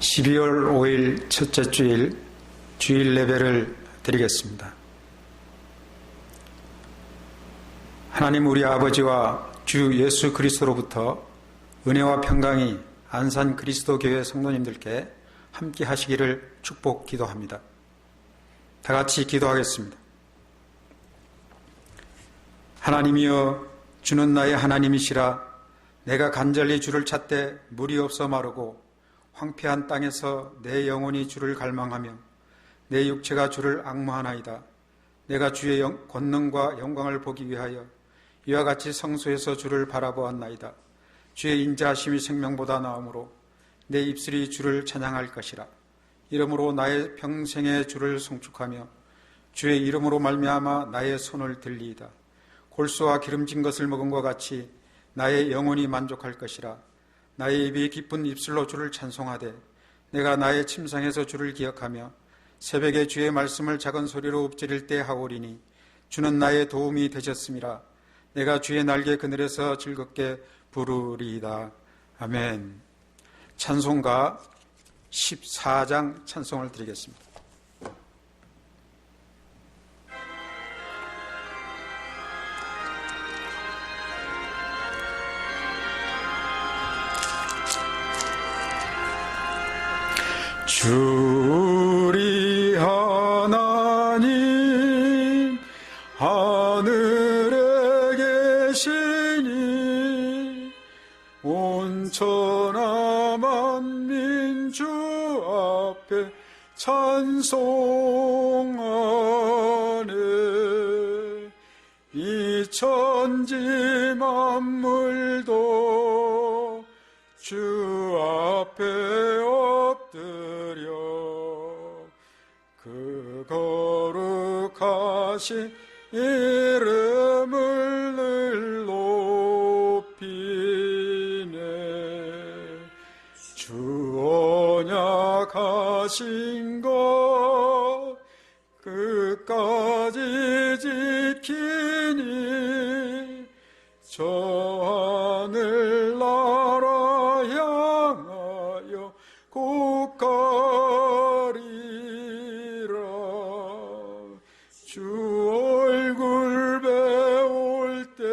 12월 5일 첫째 주일 예배를 드리겠습니다. 하나님 우리 아버지와 주 예수 그리스도로부터 은혜와 평강이 안산 그리스도 교회 성도님들께 함께 하시기를 축복 기도합니다. 다 같이 기도하겠습니다. 하나님이여, 주는 나의 하나님이시라. 내가 간절히 주를 찾되 물이 없어 마르고 황폐한 땅에서 내 영혼이 주를 갈망하며 내 육체가 주를 앙모하나이다. 내가 주의 권능과 영광을 보기 위하여 이와 같이 성소에서 주를 바라보았나이다. 주의 인자하심이 생명보다 나으므로 내 입술이 주를 찬양할 것이라. 이러므로 나의 평생에 주를 송축하며 주의 이름으로 말미암아 나의 손을 들리이다. 골수와 기름진 것을 먹은 것 같이 나의 영혼이 만족할 것이라. 나의 입이 기쁜 입술로 주를 찬송하되 내가 나의 침상에서 주를 기억하며 새벽에 주의 말씀을 작은 소리로 읊조릴 때 하오리니 주는 나의 도움이 되셨음이라. 내가 주의 날개 그늘에서 즐겁게 부르리이다. 아멘. 찬송가 14장 찬송을 드리겠습니다. 주리 하나님 하늘에 계시니 온 천하 만민 주 앞에 찬송하네. 이 천지 만물도 주 앞에 엎드려 그 거룩하신 이름을 늘 높이네. 주 언약하신 것 끝까지 지키니 저 하늘 나라 향하여 곧 가리라. 주 얼굴 배울 때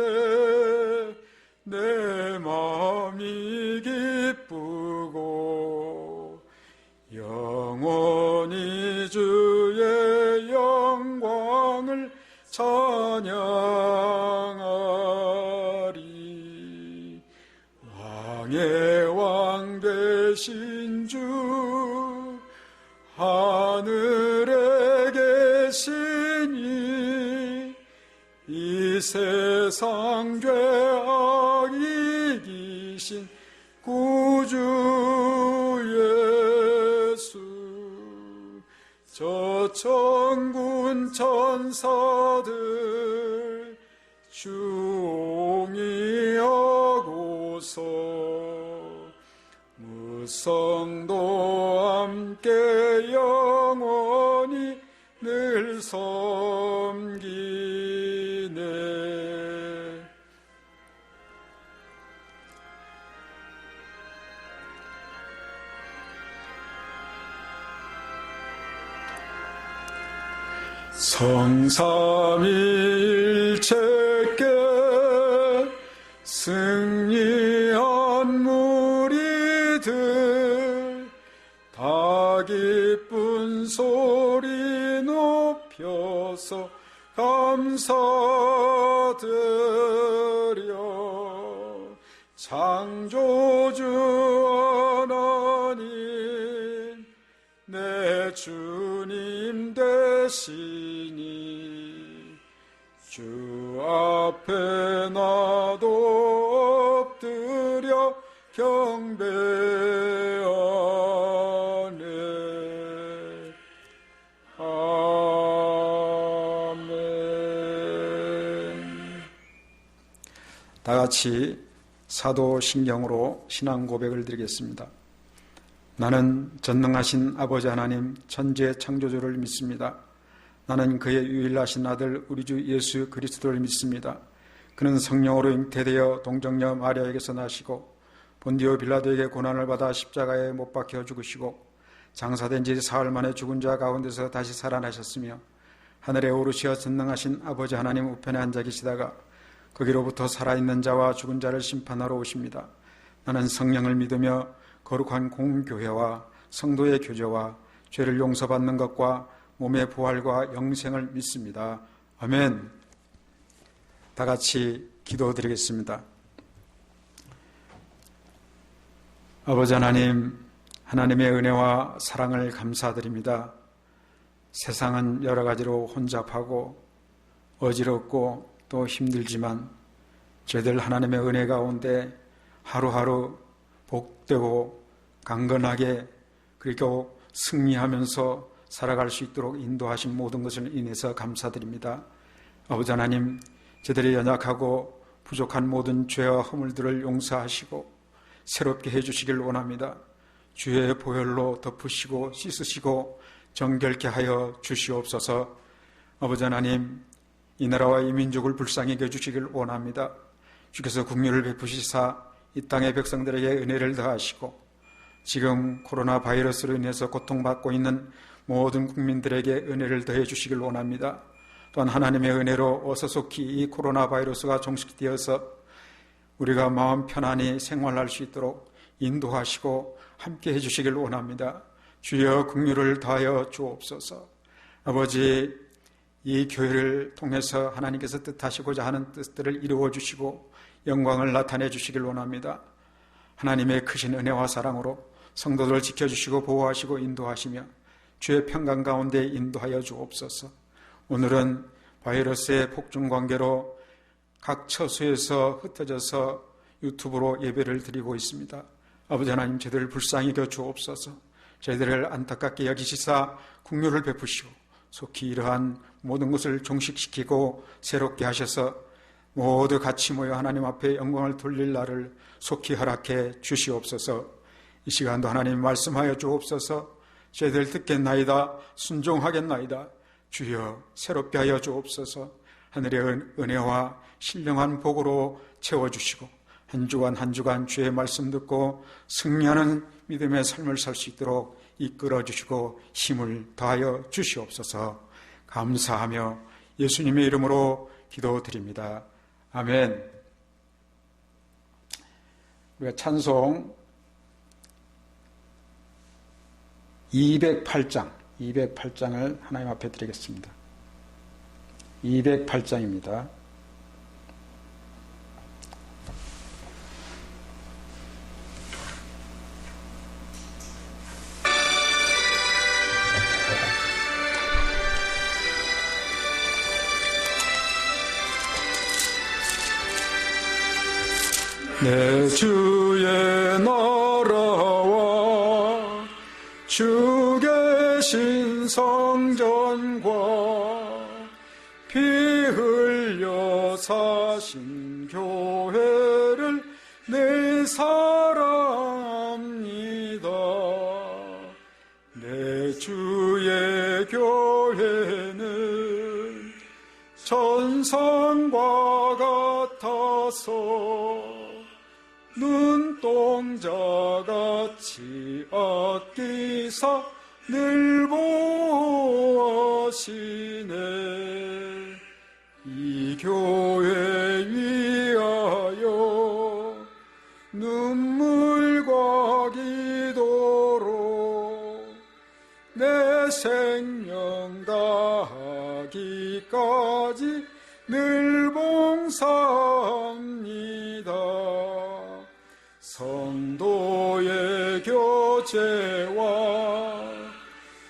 내 마음이 기쁘고 영원히 주의 영광을 찬양하리. 왕의 왕 되신 주 하늘에 계시니 이 세상 죄악 이기신 구주 예수. 저 천군 천사들 주옹이하고서 무성도 함께 영원히 늘 섬기네. 성삼위일체께 승리한 무리들 다 기쁜 소리 높여서 감사드려. 창조주 하나님 내 주님 되시니 주 앞에 나도 엎드려 경배하네. 아멘. 다 같이 사도신경으로 신앙 고백을 드리겠습니다. 나는 전능하신 아버지 하나님 천지의 창조주를 믿습니다. 나는 그의 유일하신 아들 우리 주 예수 그리스도를 믿습니다. 그는 성령으로 잉태되어 동정녀 마리아에게서 나시고 본디오 빌라도에게 고난을 받아 십자가에 못 박혀 죽으시고 장사된 지 사흘 만에 죽은 자 가운데서 다시 살아나셨으며 하늘에 오르시어 전능하신 아버지 하나님 우편에 앉아 계시다가 거기로부터 살아있는 자와 죽은 자를 심판하러 오십니다. 나는 성령을 믿으며 거룩한 공교회와 성도의 교제와 죄를 용서받는 것과 몸의 부활과 영생을 믿습니다. 아멘. 다 같이 기도드리겠습니다. 아버지 하나님, 하나님의 은혜와 사랑을 감사드립니다. 세상은 여러 가지로 혼잡하고 어지럽고 또 힘들지만 저희들 하나님의 은혜 가운데 하루하루 복되고 강건하게 그리고 승리하면서 살아갈 수 있도록 인도하신 모든 것을 인해서 감사드립니다. 아버지 하나님, 저희들의 연약하고 부족한 모든 죄와 허물들을 용서하시고 새롭게 해주시길 원합니다. 주의 보혈로 덮으시고 씻으시고 정결케 하여 주시옵소서. 아버지 하나님, 이 나라와 이 민족을 불쌍히 여겨주시길 원합니다. 주께서 긍휼을 베푸시사 이 땅의 백성들에게 은혜를 더하시고 지금 코로나 바이러스로 인해서 고통받고 있는 모든 국민들에게 은혜를 더해 주시길 원합니다. 또한 하나님의 은혜로 어서 속히 이 코로나 바이러스가 종식되어서 우리가 마음 편안히 생활할 수 있도록 인도하시고 함께 해주시길 원합니다. 주여 긍휼을 다하여 주옵소서. 아버지, 이 교회를 통해서 하나님께서 뜻하시고자 하는 뜻들을 이루어 주시고 영광을 나타내 주시길 원합니다. 하나님의 크신 은혜와 사랑으로 성도들을 지켜주시고 보호하시고 인도하시며 주의 평강 가운데 인도하여 주옵소서. 오늘은 바이러스의 폭증 관계로 각 처소에서 흩어져서 유튜브로 예배를 드리고 있습니다. 아버지 하나님, 저희들을 불쌍히 여겨 주옵소서. 저희들을 안타깝게 여기시사 긍휼을 베푸시고 속히 이러한 모든 것을 종식시키고 새롭게 하셔서 모두 같이 모여 하나님 앞에 영광을 돌릴 날을 속히 허락해 주시옵소서. 이 시간도 하나님 말씀하여 주옵소서. 저희들 듣겠나이다, 순종하겠나이다. 주여 새롭게 하여 주옵소서. 하늘의 은혜와 신령한 복으로 채워주시고 한 주간 한 주간 주의 말씀 듣고 승리하는 믿음의 삶을 살 수 있도록 이끌어 주시고 힘을 더하여 주시옵소서. 감사하며 예수님의 이름으로 기도드립니다. 아멘. 우리가 찬송 208장을 하나님 앞에 드리겠습니다. 208장입니다. 내 주의 나라와 주 계신 성전과 피 흘려 사신 교회를 내 사랑합니다. 내 주의 교회는 천상과 같아서 눈동자같이 아끼사 늘 보호하시네. 이 교회 위하여 눈물과 기도로 내 생명 다하기까지 늘 봉사합니다. 성도의 교제와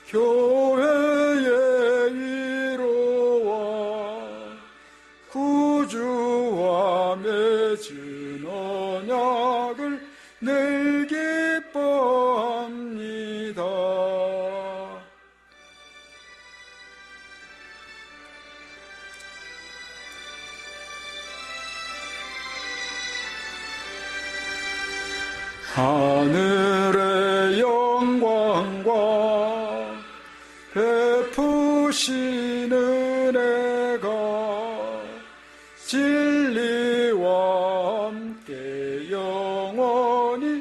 교회의 위로와 구주와 맺은 언약을 늘 기뻐합니다. 하늘의 영광과 베푸신 은혜가 진리와 함께 영원히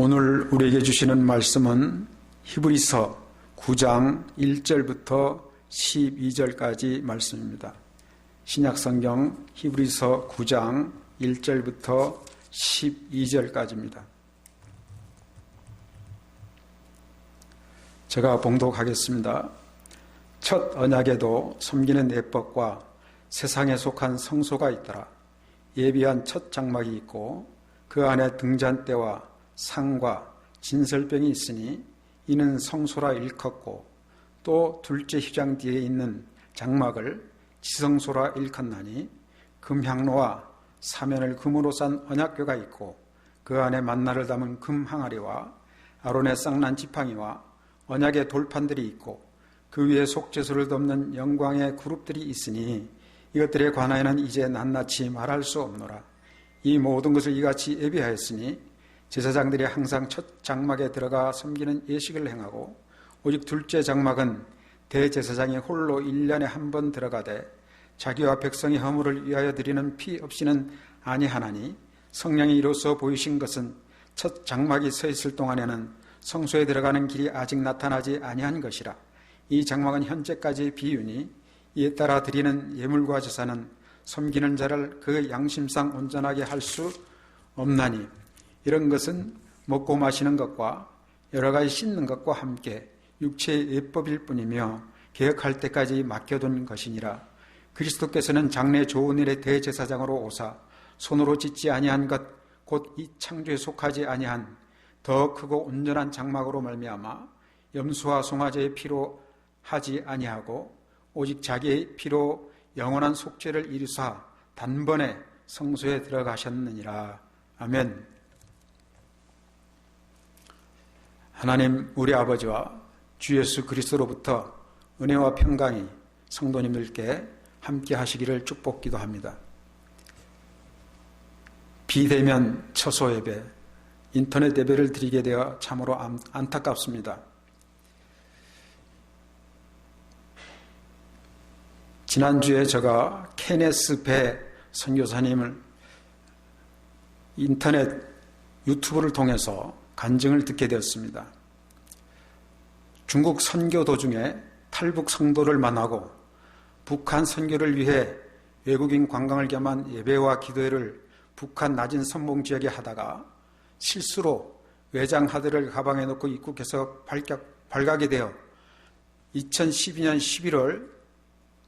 오늘 우리에게 주시는 말씀은 히브리서 9장 1절부터 12절까지 말씀입니다. 신약성경 히브리서 9장 1절부터 12절까지입니다. 제가 봉독하겠습니다. 첫 언약에도 섬기는 예법과 세상에 속한 성소가 있더라. 예비한 첫 장막이 있고 그 안에 등잔대와 상과 진설병이 있으니 이는 성소라 일컫고 또 둘째 휘장 뒤에 있는 장막을 지성소라 일컫나니 금향로와 사면을 금으로 싼 언약궤가 있고 그 안에 만나를 담은 금 항아리와 아론의 쌍난 지팡이와 언약의 돌판들이 있고 그 위에 속죄소를 덮는 영광의 그룹들이 있으니 이것들에 관하여는 이제 낱낱이 말할 수 없노라. 이 모든 것을 이같이 예비하였으니 제사장들이 항상 첫 장막에 들어가 섬기는 예식을 행하고 오직 둘째 장막은 대제사장이 홀로 1년에 한 번 들어가되 자기와 백성의 허물을 위하여 드리는 피 없이는 아니하나니 성령이 이로써 보이신 것은 첫 장막이 서 있을 동안에는 성소에 들어가는 길이 아직 나타나지 아니한 것이라. 이 장막은 현재까지 비유니 이에 따라 드리는 예물과 제사는 섬기는 자를 그 양심상 온전하게 할 수 없나니 이런 것은 먹고 마시는 것과 여러 가지 씻는 것과 함께 육체의 예법일 뿐이며 개혁할 때까지 맡겨둔 것이니라. 그리스도께서는 장래 좋은 일의 대제사장으로 오사 손으로 짓지 아니한 것 곧 이 창조에 속하지 아니한 더 크고 온전한 장막으로 말미암아 염소와 송아지의 피로 하지 아니하고 오직 자기의 피로 영원한 속죄를 이루사 단번에 성소에 들어가셨느니라. 아멘. 하나님 우리 아버지와 주 예수 그리스도로부터 은혜와 평강이 성도님들께 함께 하시기를 축복 기도합니다. 비대면 처소 예배, 인터넷 예배를 드리게 되어 참으로 안타깝습니다. 지난주에 제가 케네스 배 선교사님을 인터넷 유튜브를 통해서 간증을 듣게 되었습니다. 중국 선교 도중에 탈북 성도를 만나고 북한 선교를 위해 외국인 관광을 겸한 예배와 기도회를 북한 낮은 선봉 지역에 하다가 실수로 외장 하드를 가방에 넣고 입국해서 발각이 되어 2012년 11월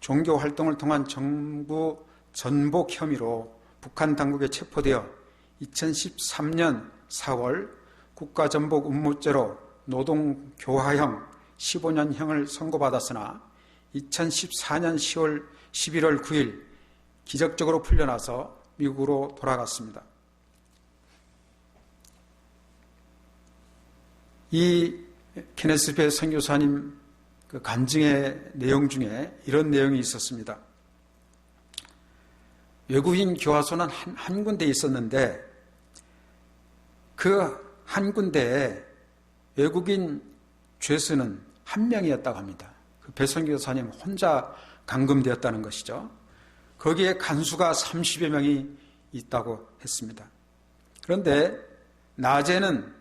종교 활동을 통한 정부 전복 혐의로 북한 당국에 체포되어 2013년 4월 국가전복 음모죄로 노동교화형 15년형을 선고받았으나 2014년 11월 9일 기적적으로 풀려나서 미국으로 돌아갔습니다. 이 케네스 배 선교사님 그 간증의 내용 중에 이런 내용이 있었습니다. 외국인 교화소는 한 군데 있었는데 그 한 군데에 외국인 죄수는 한 명이었다고 합니다. 그 배 선교사님 혼자 감금되었다는 것이죠. 거기에 간수가 30여 명이 있다고 했습니다. 그런데 낮에는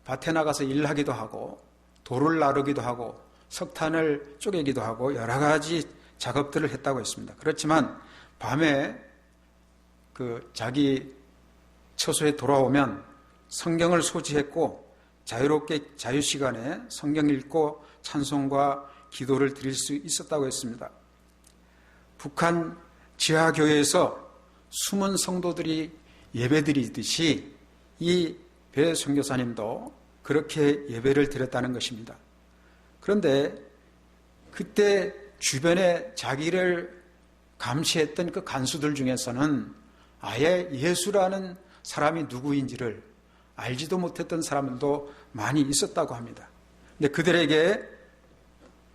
밭에 나가서 일하기도 하고 돌을 나르기도 하고 석탄을 쪼개기도 하고 여러 가지 작업들을 했다고 했습니다. 그렇지만 밤에 자기 처소에 돌아오면 성경을 소지했고 자유롭게 자유시간에 성경 읽고 찬송과 기도를 드릴 수 있었다고 했습니다. 북한 지하교회에서 숨은 성도들이 예배드리듯이 이 배 선교사님도 그렇게 예배를 드렸다는 것입니다. 그런데 그때 주변에 자기를 감시했던 그 간수들 중에서는 아예 예수라는 사람이 누구인지를 알지도 못했던 사람들도 많이 있었다고 합니다. 근데 그들에게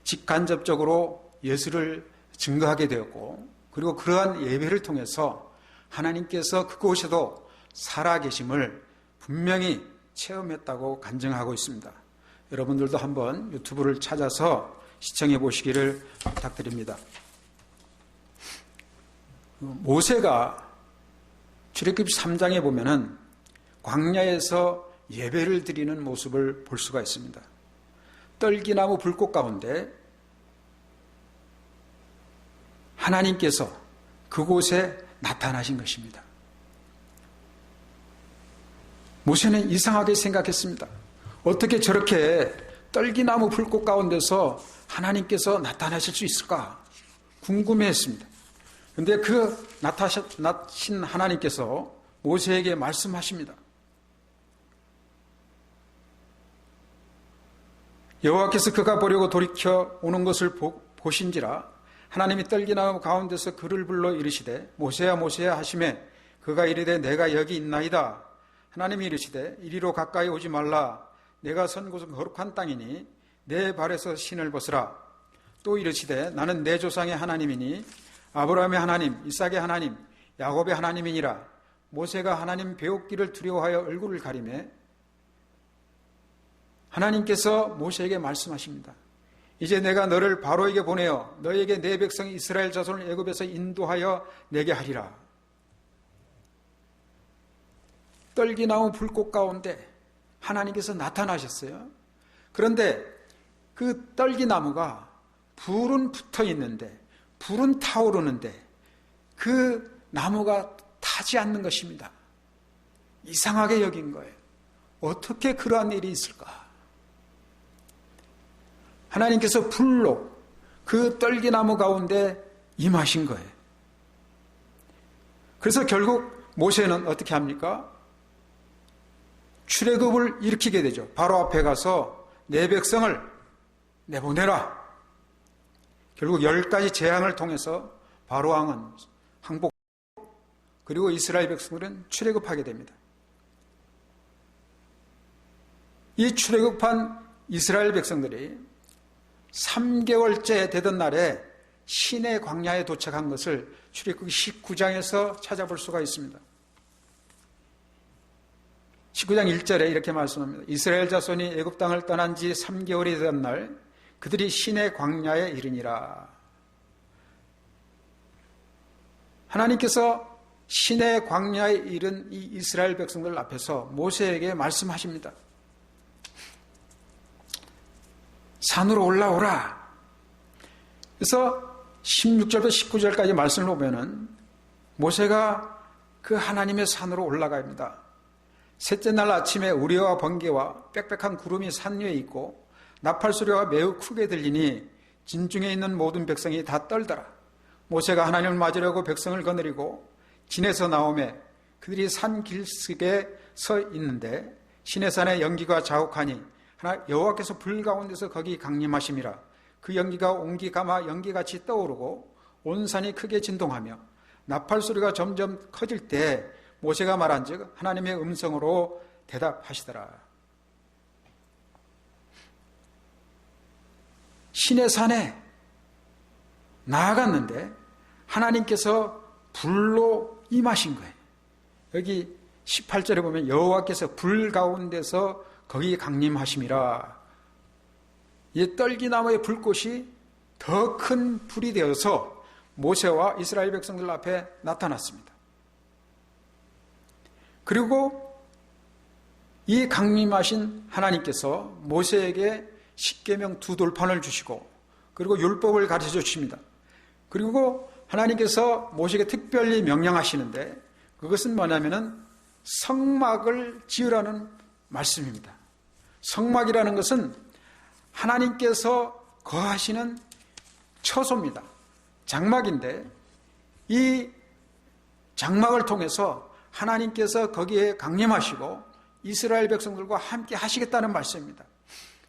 직간접적으로 예수를 증거하게 되었고 그리고 그러한 예배를 통해서 하나님께서 그곳에도 살아계심을 분명히 체험했다고 간증하고 있습니다. 여러분들도 한번 유튜브를 찾아서 시청해 보시기를 부탁드립니다. 모세가 출애굽기 3장에 보면은 광야에서 예배를 드리는 모습을 볼 수가 있습니다. 떨기나무 불꽃 가운데 하나님께서 그곳에 나타나신 것입니다. 모세는 이상하게 생각했습니다. 어떻게 저렇게 떨기나무 불꽃 가운데서 하나님께서 나타나실 수 있을까 궁금해했습니다. 그런데 그 나타나신 하나님께서 모세에게 말씀하십니다. 여호와께서 그가 보려고 돌이켜 오는 것을 보신지라 하나님이 떨기나무 가운데서 그를 불러 이르시되 모세야 모세야 하시매 그가 이르되 내가 여기 있나이다. 하나님이 이르시되 이리로 가까이 오지 말라. 내가 선 곳은 거룩한 땅이니 내 발에서 신을 벗으라. 또 이르시되 나는 내 조상의 하나님이니 아브라함의 하나님, 이삭의 하나님, 야곱의 하나님이니라. 모세가 하나님 배웠기를 두려워하여 얼굴을 가리매 하나님께서 모세에게 말씀하십니다. 이제 내가 너를 바로에게 보내어 너에게 내 백성 이스라엘 자손을 애굽에서 인도하여 내게 하리라. 떨기나무 불꽃 가운데 하나님께서 나타나셨어요. 그런데 그 떨기나무가 불은 붙어 있는데, 불은 타오르는데 그 나무가 타지 않는 것입니다. 이상하게 여긴 거예요. 어떻게 그러한 일이 있을까? 하나님께서 불로 그 떨기나무 가운데 임하신 거예요. 그래서 결국 모세는 어떻게 합니까? 출애굽을 일으키게 되죠. 바로 앞에 가서 내 백성을 내보내라. 결국 10가지 재앙을 통해서 바로 왕은 항복, 그리고 이스라엘 백성들은 출애굽하게 됩니다. 이 출애굽한 이스라엘 백성들이 3개월째 되던 날에 시내 광야에 도착한 것을 출애굽기 19장에서 찾아볼 수가 있습니다. 19장 1절에 이렇게 말씀합니다. 이스라엘 자손이 애굽 땅을 떠난 지 3개월이 되던 날 그들이 시내 광야에 이르니라. 하나님께서 시내 광야에 이른 이 이스라엘 백성들 앞에서 모세에게 말씀하십니다. 산으로 올라오라. 그래서 16절부터 19절까지 말씀을 보면은 모세가 그 하나님의 산으로 올라갑니다. 셋째 날 아침에 우레와 번개와 빽빽한 구름이 산 위에 있고 나팔 소리가 매우 크게 들리니 진중에 있는 모든 백성이 다 떨더라. 모세가 하나님을 맞으려고 백성을 거느리고 진에서 나오매 그들이 산 길석에 서 있는데 시내산에 연기가 자욱하니 여호와께서 불 가운데서 거기 강림하심이라. 그 연기가 옹기 가마 연기같이 떠오르고 온 산이 크게 진동하며 나팔 소리가 점점 커질 때 모세가 말한즉 하나님의 음성으로 대답하시더라. 시내산에 나아갔는데 하나님께서 불로 임하신 거예요. 여기 18절에 보면 여호와께서 불 가운데서 거기 강림하심이라. 이 떨기나무의 불꽃이 더 큰 불이 되어서 모세와 이스라엘 백성들 앞에 나타났습니다. 그리고 이 강림하신 하나님께서 모세에게 십계명 2돌판을 주시고 그리고 율법을 가르쳐 주십니다. 그리고 하나님께서 모세에게 특별히 명령하시는데 그것은 뭐냐면은 성막을 지으라는 말씀입니다. 성막이라는 것은 하나님께서 거하시는 처소입니다. 장막인데 이 장막을 통해서 하나님께서 거기에 강림하시고 이스라엘 백성들과 함께 하시겠다는 말씀입니다.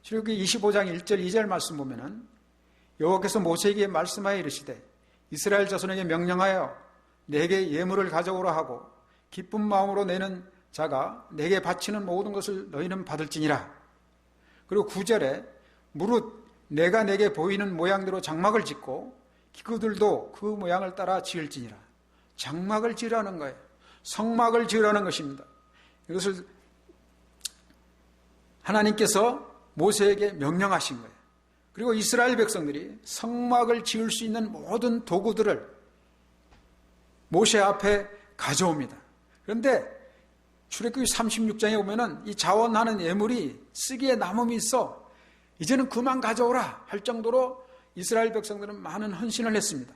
출애굽기 25장 1절 2절 말씀 보면은 여호와께서 모세에게 말씀하여 이르시되 이스라엘 자손에게 명령하여 내게 예물을 가져오라 하고 기쁜 마음으로 내는 자가 내게 바치는 모든 것을 너희는 받을지니라. 그리고 9절에 무릇 내가 내게 보이는 모양대로 장막을 짓고 기구들도 그 모양을 따라 지을지니라. 장막을 지으라는 거예요. 성막을 지으라는 것입니다. 이것을 하나님께서 모세에게 명령하신 거예요. 그리고 이스라엘 백성들이 성막을 지을 수 있는 모든 도구들을 모세 앞에 가져옵니다. 그런데 출애굽기 36장에 보면은 이 자원하는 예물이 쓰기에 남음이 있어. 이제는 그만 가져오라 할 정도로 이스라엘 백성들은 많은 헌신을 했습니다.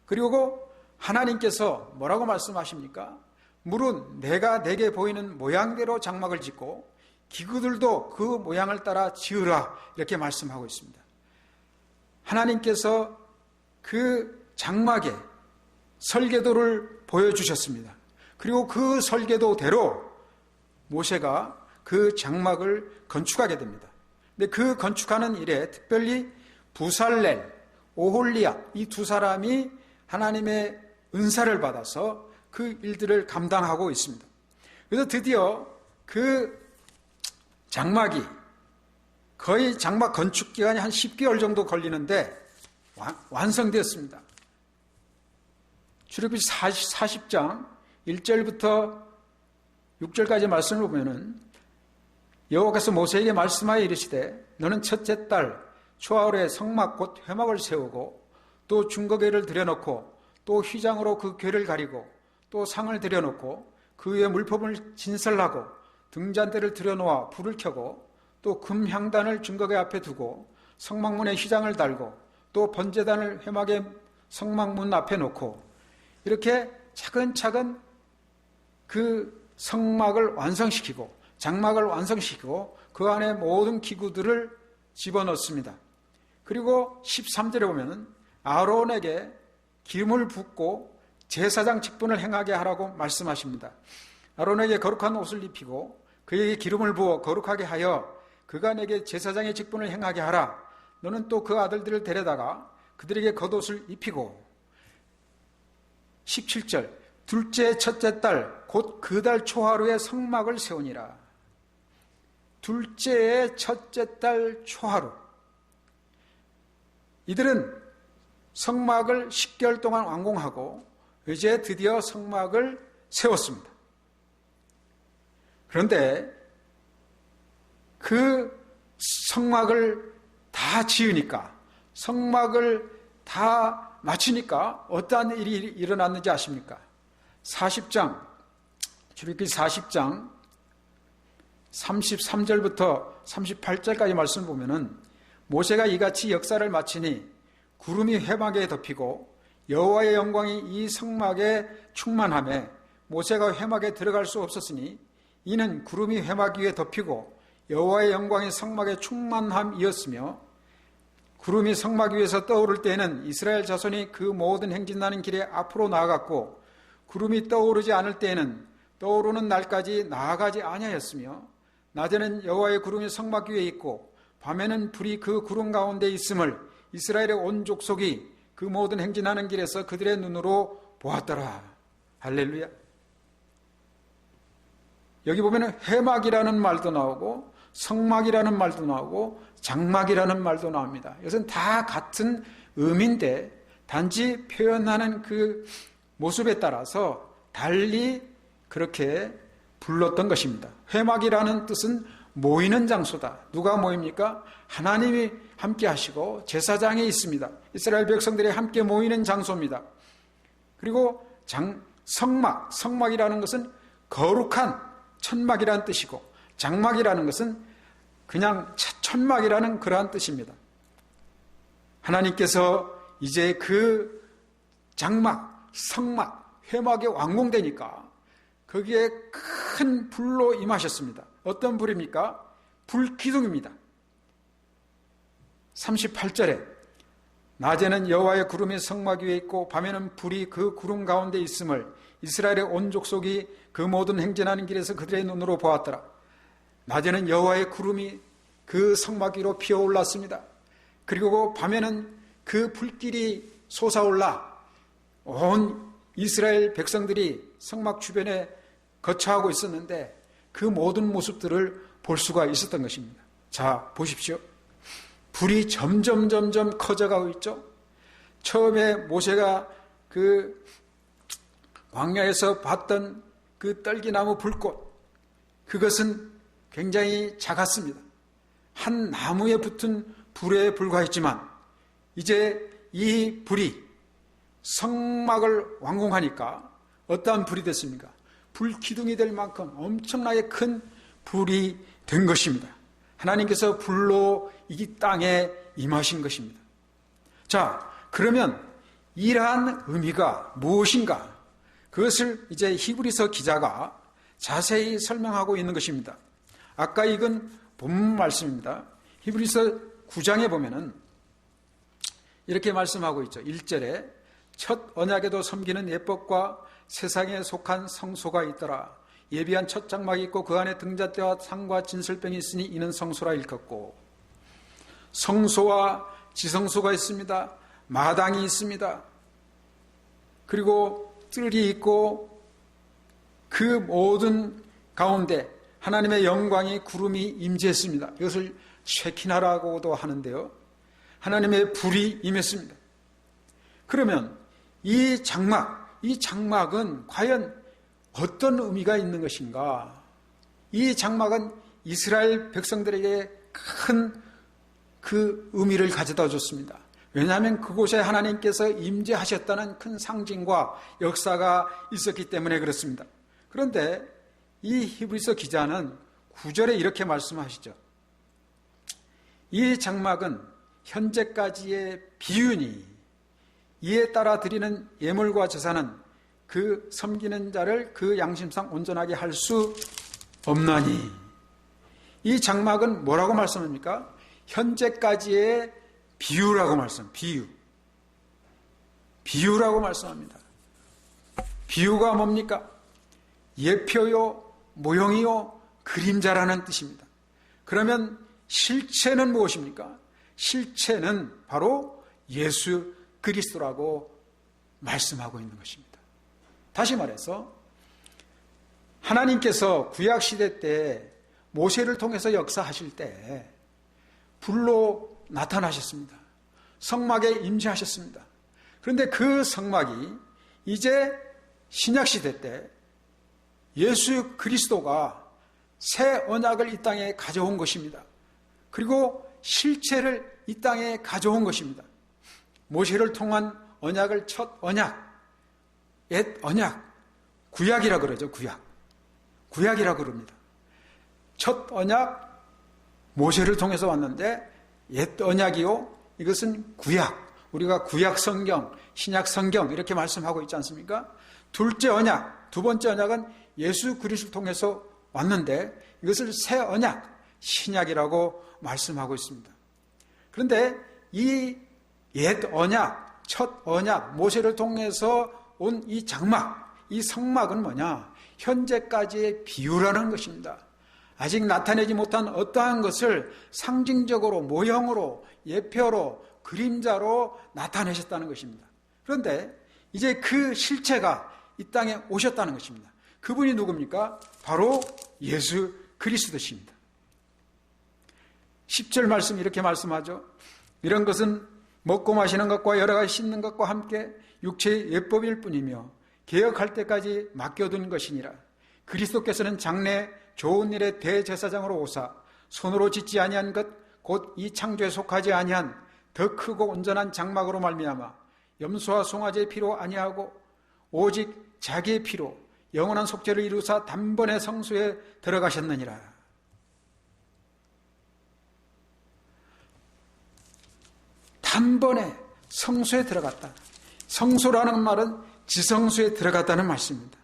그리고 하나님께서 뭐라고 말씀하십니까? 물은 내가 내게 보이는 모양대로 장막을 짓고 기구들도 그 모양을 따라 지으라 이렇게 말씀하고 있습니다. 하나님께서 그 장막의 설계도를 보여주셨습니다. 그리고 그 설계도대로 모세가 그 장막을 건축하게 됩니다. 근데 그 건축하는 일에 특별히 부살렐, 오홀리압 이 두 사람이 하나님의 은사를 받아서 그 일들을 감당하고 있습니다. 그래서 드디어 그 장막이 거의 장막 건축 기간이 한 10개월 정도 걸리는데 완성되었습니다. 출애굽기 40장 1절부터 6절까지 말씀을 보면은 여호와께서 모세에게 말씀하여 이르시되 너는 첫째 달 초하루에 성막 곧 회막을 세우고 또 중거궤를 들여놓고 또 휘장으로 그 궤를 가리고 또 상을 들여놓고 그 위에 물품을 진설하고 등잔대를 들여놓아 불을 켜고 또 금향단을 중거궤 앞에 두고 성막문에 휘장을 달고 또 번제단을 회막의 성막문 앞에 놓고 이렇게 차근차근 그 성막을 완성시키고 장막을 완성시키고 그 안에 모든 기구들을 집어넣습니다. 그리고 13절에 보면 아론에게 기름을 붓고 제사장 직분을 행하게 하라고 말씀하십니다. 아론에게 거룩한 옷을 입히고 그에게 기름을 부어 거룩하게 하여 그가 내게 제사장의 직분을 행하게 하라. 너는 또 그 아들들을 데려다가 그들에게 겉옷을 입히고 17절 둘째 첫째 달 곧 그 달 초하루에 성막을 세우니라. 둘째의 첫째 달 초하루 이들은 성막을 10개월 동안 완공하고 이제 드디어 성막을 세웠습니다. 그런데 그 성막을 다 지으니까 성막을 다 마치니까 어떠한 일이 일어났는지 아십니까? 40장 출애굽기 40장 33절부터 38절까지 말씀을 보면은 모세가 이같이 역사를 마치니 구름이 회막에 덮이고 여호와의 영광이 이 성막에 충만하며 모세가 회막에 들어갈 수 없었으니 이는 구름이 회막 위에 덮이고 여호와의 영광이 성막에 충만함이었으며 구름이 성막 위에서 떠오를 때에는 이스라엘 자손이 그 모든 행진하는 길에 앞으로 나아갔고 구름이 떠오르지 않을 때에는 떠오르는 날까지 나아가지 아니하였으며 낮에는 여호와의 구름이 성막 위에 있고 밤에는 불이 그 구름 가운데 있음을 이스라엘의 온 족속이 그 모든 행진하는 길에서 그들의 눈으로 보았더라. 할렐루야. 여기 보면 회막이라는 말도 나오고 성막이라는 말도 나오고 장막이라는 말도 나옵니다. 이것은 다 같은 의미인데 단지 표현하는 그 모습에 따라서 달리 그렇게 불렀던 것입니다. 회막이라는 뜻은 모이는 장소다. 누가 모입니까? 하나님이 함께 하시고 제사장이 있습니다. 이스라엘 백성들이 함께 모이는 장소입니다. 그리고 성막이라는 것은 거룩한 천막이라는 뜻이고 장막이라는 것은 그냥 천막이라는 그러한 뜻입니다. 하나님께서 이제 그 장막, 성막, 회막이 완공되니까 거기에 큰 불로 임하셨습니다. 어떤 불입니까? 불기둥입니다. 38절에 낮에는 여호와의 구름이 성막 위에 있고 밤에는 불이 그 구름 가운데 있음을 이스라엘의 온 족속이 그 모든 행진하는 길에서 그들의 눈으로 보았더라. 낮에는 여호와의 구름이 그 성막 위로 피어올랐습니다. 그리고 밤에는 그 불길이 솟아올라 온 이스라엘 백성들이 성막 주변에 거처하고 있었는데 그 모든 모습들을 볼 수가 있었던 것입니다. 자, 보십시오. 불이 점점 커져가고 있죠. 처음에 모세가 그 광야에서 봤던 그 떨기나무 불꽃, 그것은 굉장히 작았습니다. 한 나무에 붙은 불에 불과했지만 이제 이 불이 성막을 완공하니까 어떠한 불이 됐습니까? 불기둥이 될 만큼 엄청나게 큰 불이 된 것입니다. 하나님께서 불로 이 땅에 임하신 것입니다. 자, 그러면 이러한 의미가 무엇인가? 그것을 이제 히브리서 기자가 자세히 설명하고 있는 것입니다. 아까 읽은 본문 말씀입니다. 히브리서 9장에 보면은 이렇게 말씀하고 있죠. 1절에 첫 언약에도 섬기는 예법과 세상에 속한 성소가 있더라. 예비한 첫 장막이 있고 그 안에 등잣대와 상과 진설병이 있으니 이는 성소라 일컫고, 성소와 지성소가 있습니다. 마당이 있습니다. 그리고 뜰이 있고 그 모든 가운데 하나님의 영광이 구름이 임재했습니다. 이것을 쉐키나라고도 하는데요. 하나님의 불이 임했습니다. 그러면 이 장막은 과연 어떤 의미가 있는 것인가? 이 장막은 이스라엘 백성들에게 큰 그 의미를 가져다 줬습니다. 왜냐하면 그곳에 하나님께서 임재하셨다는 큰 상징과 역사가 있었기 때문에 그렇습니다. 그런데 이 히브리서 기자는 9절에 이렇게 말씀하시죠. 이 장막은 현재까지의 비유니 이에 따라 드리는 예물과 제사는 그 섬기는 자를 그 양심상 온전하게 할 수 없나니. 이 장막은 뭐라고 말씀합니까? 현재까지의 비유라고 비유라고 말씀합니다. 비유가 뭡니까? 예표요, 모형이요, 그림자라는 뜻입니다. 그러면 실체는 무엇입니까? 실체는 바로 예수 그리스도라고 말씀하고 있는 것입니다. 다시 말해서 하나님께서 구약시대 때 모세를 통해서 역사하실 때 불로 나타나셨습니다. 성막에 임재하셨습니다. 그런데 그 성막이 이제 신약시대 때 예수 그리스도가 새 언약을 이 땅에 가져온 것입니다. 그리고 실체를 이 땅에 가져온 것입니다. 모세를 통한 언약을 첫 언약, 옛 언약, 구약이라 그러죠. 구약이라 그럽니다. 첫 언약 모세를 통해서 왔는데 옛 언약이요, 이것은 구약. 우리가 구약 성경, 신약 성경 이렇게 말씀하고 있지 않습니까? 둘째 언약, 두 번째 언약은 예수 그리스도를 통해서 왔는데 이것을 새 언약, 신약이라고 말씀하고 있습니다. 그런데 이 옛 언약, 첫 언약, 모세를 통해서 온 이 장막, 이 성막은 뭐냐? 현재까지의 비유라는 것입니다. 아직 나타내지 못한 어떠한 것을 상징적으로, 모형으로, 예표로, 그림자로 나타내셨다는 것입니다. 그런데 이제 그 실체가 이 땅에 오셨다는 것입니다. 그분이 누굽니까? 바로 예수 그리스도십니다. 10절 말씀 이렇게 말씀하죠. 이런 것은 먹고 마시는 것과 여러 가지 씻는 것과 함께 육체의 예법일 뿐이며 개혁할 때까지 맡겨둔 것이니라. 그리스도께서는 장래 좋은 일의 대제사장으로 오사 손으로 짓지 아니한 것 곧 이 창조에 속하지 아니한 더 크고 온전한 장막으로 말미암아 염소와 송아지의 피로 아니하고 오직 자기의 피로 영원한 속죄를 이루사 단번에 성소에 들어가셨느니라. 단번에 성소에 들어갔다. 성소라는 말은 지성소에 들어갔다는 말씀입니다.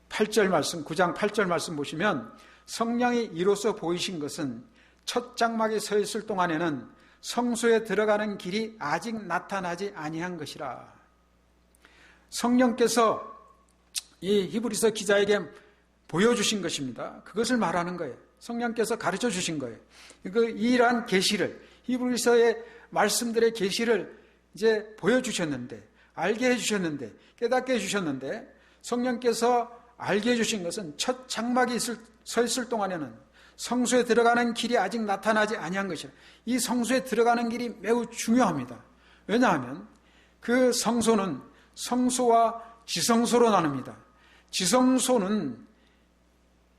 8절 말씀, 9장 8절 말씀 보시면 성령이 이로써 보이신 것은 첫 장막에 서 있을 동안에는 성소에 들어가는 길이 아직 나타나지 아니한 것이라. 성령께서 이 히브리서 기자에게 보여주신 것입니다. 그것을 말하는 거예요. 성령께서 가르쳐 주신 거예요. 이러한 계시를, 히브리서의 말씀들의 계시를 이제 보여주셨는데, 알게 해주셨는데, 깨닫게 해주셨는데, 성령께서 알게 해주신 것은 첫 장막이 서 있을 동안에는 성소에 들어가는 길이 아직 나타나지 아니한 것이라. 이 성소에 들어가는 길이 매우 중요합니다. 왜냐하면 그 성소는 성소와 지성소로 나눕니다. 지성소는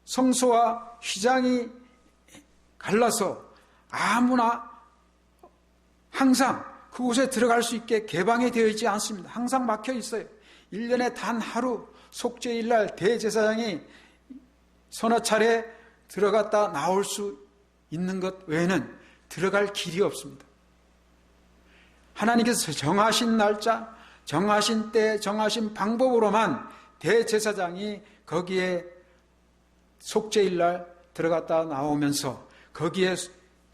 성소와 휘장이 갈라서 아무나 항상 그곳에 들어갈 수 있게 개방이 되어 있지 않습니다. 항상 막혀 있어요. 1년에 단 하루 속죄일날 대제사장이 서너 차례 들어갔다 나올 수 있는 것 외에는 들어갈 길이 없습니다. 하나님께서 정하신 날짜, 정하신 때, 정하신 방법으로만 대제사장이 거기에 속죄일날 들어갔다 나오면서 거기에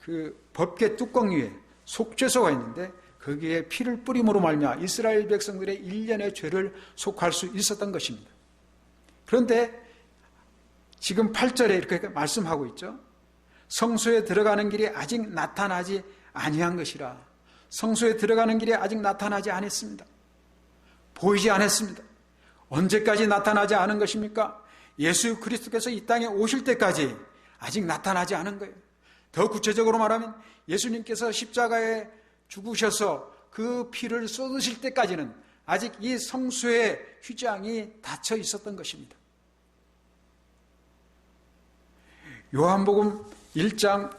그 법궤 뚜껑 위에 속죄소가 있는데 거기에 피를 뿌림으로 말미암아 이스라엘 백성들의 일련의 죄를 속할 수 있었던 것입니다. 그런데 지금 8절에 이렇게 말씀하고 있죠. 성소에 들어가는 길이 아직 나타나지 아니한 것이라. 성소에 들어가는 길이 아직 나타나지 않았습니다. 보이지 않았습니다. 언제까지 나타나지 않은 것입니까? 예수 그리스도께서 이 땅에 오실 때까지 아직 나타나지 않은 거예요. 더 구체적으로 말하면 예수님께서 십자가에 죽으셔서 그 피를 쏟으실 때까지는 아직 이 성소의 휘장이 닫혀 있었던 것입니다. 요한복음 1장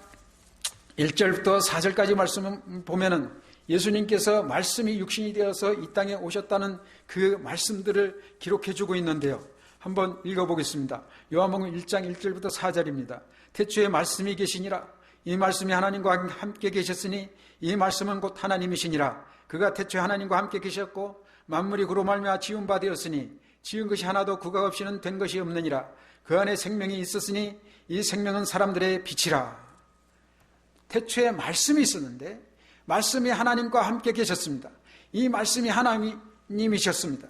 1절부터 4절까지 말씀을 보면은 예수님께서 말씀이 육신이 되어서 이 땅에 오셨다는 그 말씀들을 기록해 주고 있는데요. 한번 읽어보겠습니다. 요한복음 1장 1절부터 4절입니다. 태초에 말씀이 계시니라. 이 말씀이 하나님과 함께 계셨으니 이 말씀은 곧 하나님이시니라. 그가 태초에 하나님과 함께 계셨고 만물이 그로 말미암아 지은 바 되었으니 지은 것이 하나도 그가 없이는 된 것이 없느니라. 그 안에 생명이 있었으니 이 생명은 사람들의 빛이라. 태초에 말씀이 있었는데 말씀이 하나님과 함께 계셨습니다. 이 말씀이 하나님이셨습니다.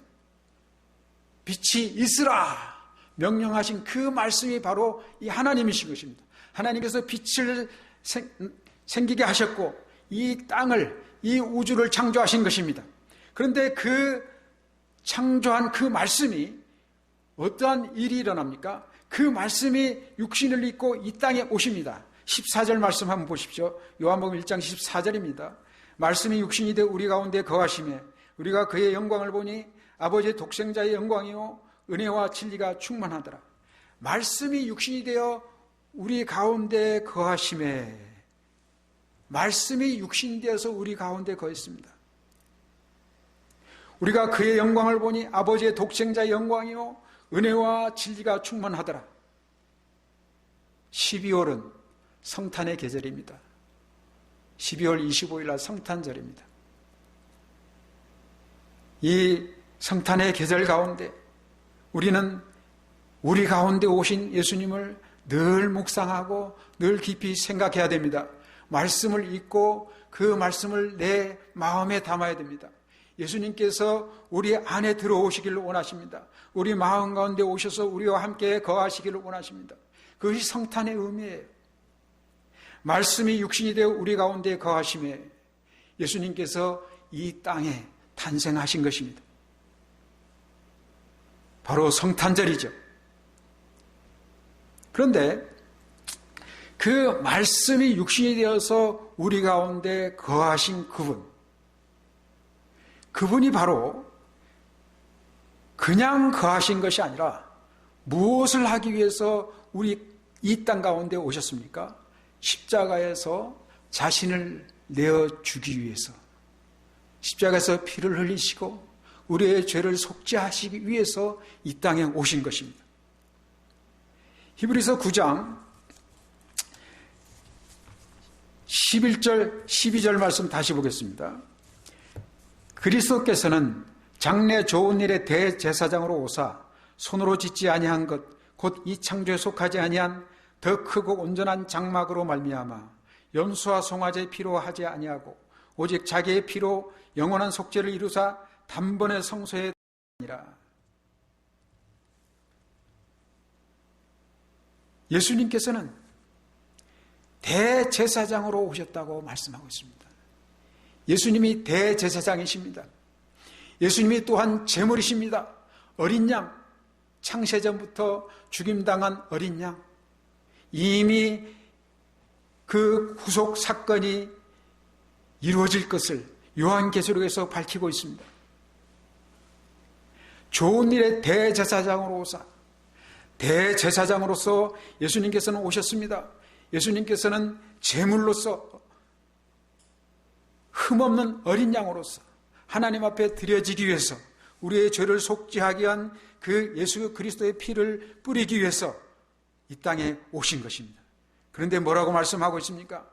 빛이 있으라 명령하신 그 말씀이 바로 이 하나님이신 것입니다. 하나님께서 빛을 생기게 하셨고 이 땅을, 이 우주를 창조하신 것입니다. 그런데 그 창조한 그 말씀이 어떠한 일이 일어납니까? 그 말씀이 육신을 입고 이 땅에 오십니다. 14절 말씀 한번 보십시오. 요한복음 1장 14절입니다. 말씀이 육신이 되어 우리 가운데 거하시매 우리가 그의 영광을 보니 아버지의 독생자의 영광이요 은혜와 진리가 충만하더라. 말씀이 육신이 되어 우리 가운데 거하시매 말씀이 육신이 되어서 우리 가운데 거했습니다. 우리가 그의 영광을 보니 아버지의 독생자의 영광이요 은혜와 진리가 충만하더라. 12월은 성탄의 계절입니다. 12월 25일 날 성탄절입니다. 이 성탄의 계절 가운데 우리는 우리 가운데 오신 예수님을 늘 묵상하고 늘 깊이 생각해야 됩니다. 말씀을 읽고 그 말씀을 내 마음에 담아야 됩니다. 예수님께서 우리 안에 들어오시기를 원하십니다. 우리 마음 가운데 오셔서 우리와 함께 거하시기를 원하십니다. 그것이 성탄의 의미예요. 말씀이 육신이 되어 우리 가운데 거하심에 예수님께서 이 땅에 탄생하신 것입니다. 바로 성탄절이죠. 그런데 그 말씀이 육신이 되어서 우리 가운데 거하신 그분이 바로 그냥 거하신 것이 아니라 무엇을 하기 위해서 우리 이 땅 가운데 오셨습니까? 십자가에서 자신을 내어주기 위해서 십자가에서 피를 흘리시고 우리의 죄를 속죄하시기 위해서 이 땅에 오신 것입니다. 히브리서 9장 11절 12절 말씀 다시 보겠습니다. 그리스도께서는 장래 좋은 일의 대제사장으로 오사 손으로 짓지 아니한 것 곧 이 창조에 속하지 아니한 더 크고 온전한 장막으로 말미암아 염소와 송아지의 피로 하지 아니하고 오직 자기의 피로 영원한 속죄를 이루사 단번에 성소에 아니라. 예수님께서는 대제사장으로 오셨다고 말씀하고 있습니다. 예수님이 대제사장이십니다. 예수님이 또한 제물이십니다. 어린 양, 창세전부터 죽임당한 어린 양, 이미 그 구속 사건이 이루어질 것을 요한계시록에서 밝히고 있습니다. 좋은 일의 대제사장으로 오사, 대제사장으로서 예수님께서는 오셨습니다. 예수님께서는 제물로서 흠없는 어린 양으로서 하나님 앞에 드려지기 위해서 우리의 죄를 속죄하기 위한 그 예수 그리스도의 피를 뿌리기 위해서 이 땅에 오신 것입니다. 그런데 뭐라고 말씀하고 있습니까?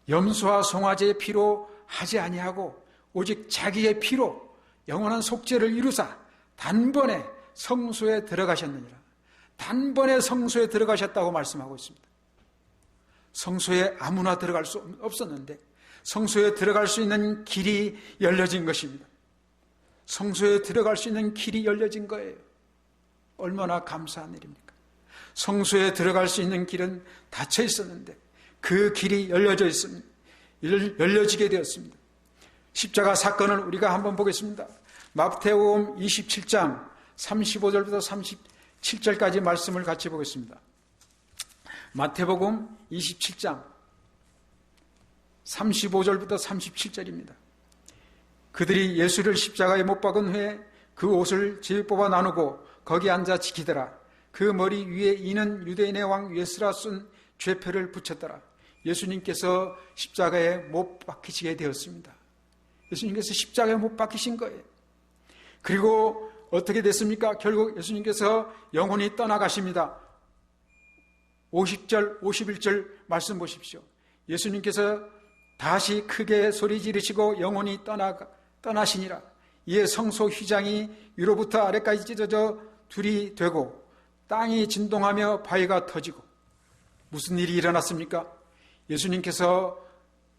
염소와 송아지의 피로 하지 아니하고 오직 자기의 피로 영원한 속죄를 이루사 단번에 성소에 들어가셨느니라. 단번에 성소에 들어가셨다고 말씀하고 있습니다. 성소에 아무나 들어갈 수 없었는데 성소에 들어갈 수 있는 길이 열려진 것입니다. 성소에 들어갈 수 있는 길이 열려진 거예요. 얼마나 감사한 일입니까? 성소에 들어갈 수 있는 길은 닫혀 있었는데 그 길이 열려지게 되었습니다. 십자가 사건을 우리가 한번 보겠습니다. 마태복음 27장 35절부터 37절까지 말씀을 같이 보겠습니다. 마태복음 27장 35절부터 37절입니다. 그들이 예수를 십자가에 못 박은 후에 그 옷을 제비뽑아 나누고 거기 앉아 지키더라. 그 머리 위에 이는 유대인의 왕 예수라 쓴 죄표를 붙였더라. 예수님께서 십자가에 못 박히시게 되었습니다. 예수님께서 십자가에 못 박히신 거예요. 그리고 어떻게 됐습니까? 결국 예수님께서 영혼이 떠나가십니다. 50절, 51절 말씀 보십시오. 예수님께서 다시 크게 소리 지르시고 영혼이 떠나시니라. 이에 성소 휘장이 위로부터 아래까지 찢어져 둘이 되고 땅이 진동하며 바위가 터지고. 무슨 일이 일어났습니까? 예수님께서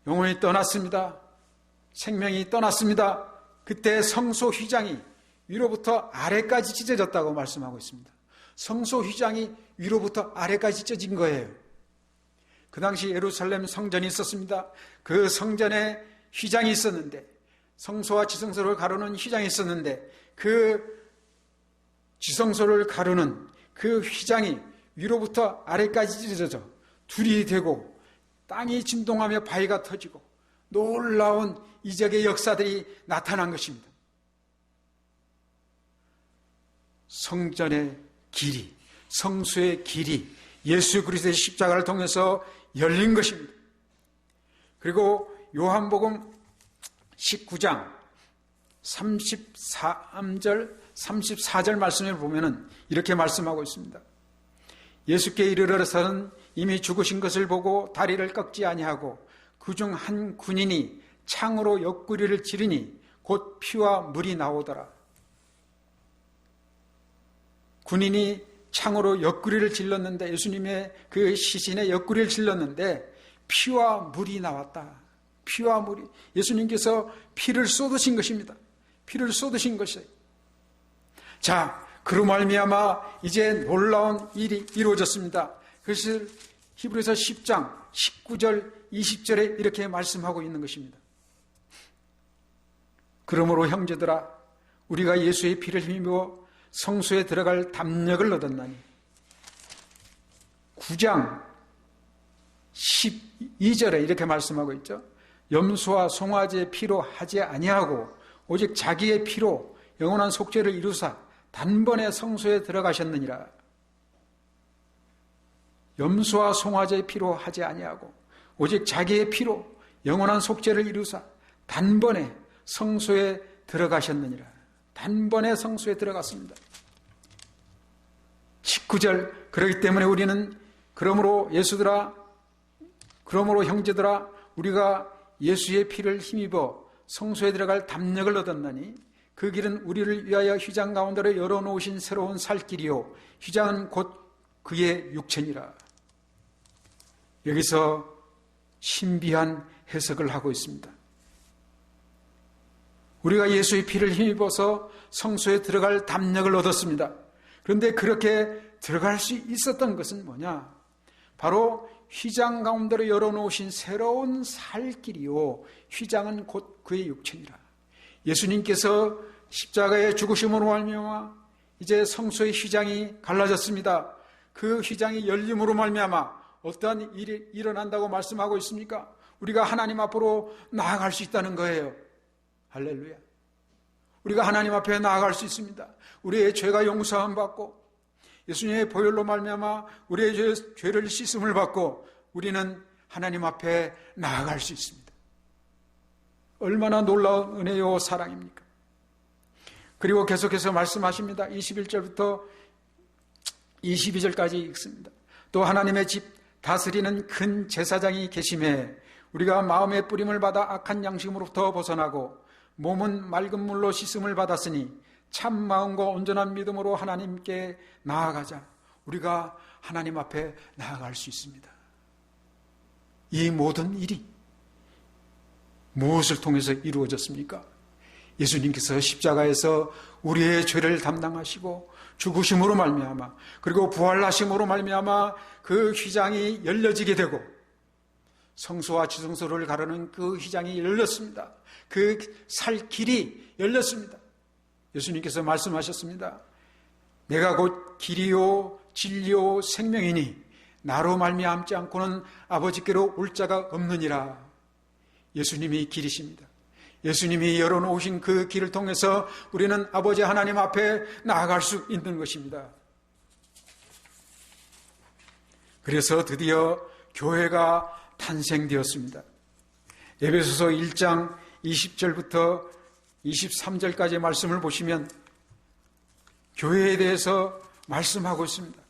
영혼이 떠났습니다. 생명이 떠났습니다. 그때 성소 휘장이 위로부터 아래까지 찢어졌다고 말씀하고 있습니다. 성소 휘장이 위로부터 아래까지 찢어진 거예요. 그 당시 예루살렘 성전이 있었습니다. 그 성전에 휘장이 있었는데, 성소와 지성소를 가르는 휘장이 있었는데, 그 지성소를 가르는 그 휘장이 위로부터 아래까지 찢어져 둘이 되고 땅이 진동하며 바위가 터지고 놀라운 이적의 역사들이 나타난 것입니다. 성전의 길이, 성수의 길이 예수 그리스도의 십자가를 통해서 열린 것입니다. 그리고 요한복음 19장 33절, 34절 말씀을 보면은 이렇게 말씀하고 있습니다. 예수께 이르러서는 이미 죽으신 것을 보고 다리를 꺾지 아니하고 그중 한 군인이 창으로 옆구리를 찌르니 곧 피와 물이 나오더라. 군인이 창으로 옆구리를 찔렀는데, 예수님의 그 시신의 옆구리를 찔렀는데 피와 물이 나왔다. 피와 물이, 예수님께서 피를 쏟으신 것입니다. 피를 쏟으신 것이에요. 자, 그로 말미암아 이제 놀라운 일이 이루어졌습니다. 그것을 히브리서 10장 19절 20절에 이렇게 말씀하고 있는 것입니다. 그러므로 형제들아, 우리가 예수의 피를 힘입어 성소에 들어갈 담력을 얻었나니. 9장 12절에 이렇게 말씀하고 있죠. 염소와 송아지의 피로 하지 아니하고 오직 자기의 피로 영원한 속죄를 이루사 단번에 성소에 들어가셨느니라. 염소와 송아지의 피로 하지 아니하고 오직 자기의 피로 영원한 속죄를 이루사 단번에 성소에 들어가셨느니라. 단번에 성소에 들어갔습니다. 19절, 그렇기 때문에 우리는 그러므로 형제들아, 우리가 예수의 피를 힘입어 성소에 들어갈 담력을 얻었나니 그 길은 우리를 위하여 휘장 가운데로 열어놓으신 새로운 살 길이요 휘장은 곧 그의 육체니라. 여기서 신비한 해석을 하고 있습니다. 우리가 예수의 피를 힘입어서 성소에 들어갈 담력을 얻었습니다. 그런데 그렇게 들어갈 수 있었던 것은 뭐냐? 바로 휘장 가운데로 열어놓으신 새로운 살 길이요 휘장은 곧 그의 육체니라. 예수님께서 십자가의 죽으심으로 말미암아 이제 성소의 휘장이 갈라졌습니다. 그 휘장이 열림으로 말미암아 어떠한 일이 일어난다고 말씀하고 있습니까? 우리가 하나님 앞으로 나아갈 수 있다는 거예요. 할렐루야. 우리가 하나님 앞에 나아갈 수 있습니다. 우리의 죄가 용서함 받고 예수님의 보혈로 말미암아 우리의 죄를 씻음을 받고 우리는 하나님 앞에 나아갈 수 있습니다. 얼마나 놀라운 은혜요 사랑입니까? 그리고 계속해서 말씀하십니다. 21절부터 22절까지 읽습니다. 또 하나님의 집 다스리는 큰 제사장이 계심에 우리가 마음의 뿌림을 받아 악한 양심으로부터 벗어나고 몸은 맑은 물로 씻음을 받았으니 참 마음과 온전한 믿음으로 하나님께 나아가자. 우리가 하나님 앞에 나아갈 수 있습니다. 이 모든 일이 무엇을 통해서 이루어졌습니까? 예수님께서 십자가에서 우리의 죄를 담당하시고 죽으심으로 말미암아 그리고 부활하심으로 말미암아 그 휘장이 열려지게 되고 성소와 지성소를 가르는 그 휘장이 열렸습니다. 그 살 길이 열렸습니다. 예수님께서 말씀하셨습니다. 내가 곧 길이요 진리요 생명이니 나로 말미암지 않고는 아버지께로 올 자가 없느니라. 예수님이 길이십니다. 예수님이 열어놓으신 그 길을 통해서 우리는 아버지 하나님 앞에 나아갈 수 있는 것입니다. 그래서 드디어 교회가 탄생되었습니다. 에베소서 1장 20절부터 23절까지 말씀을 보시면 교회에 대해서 말씀하고 있습니다.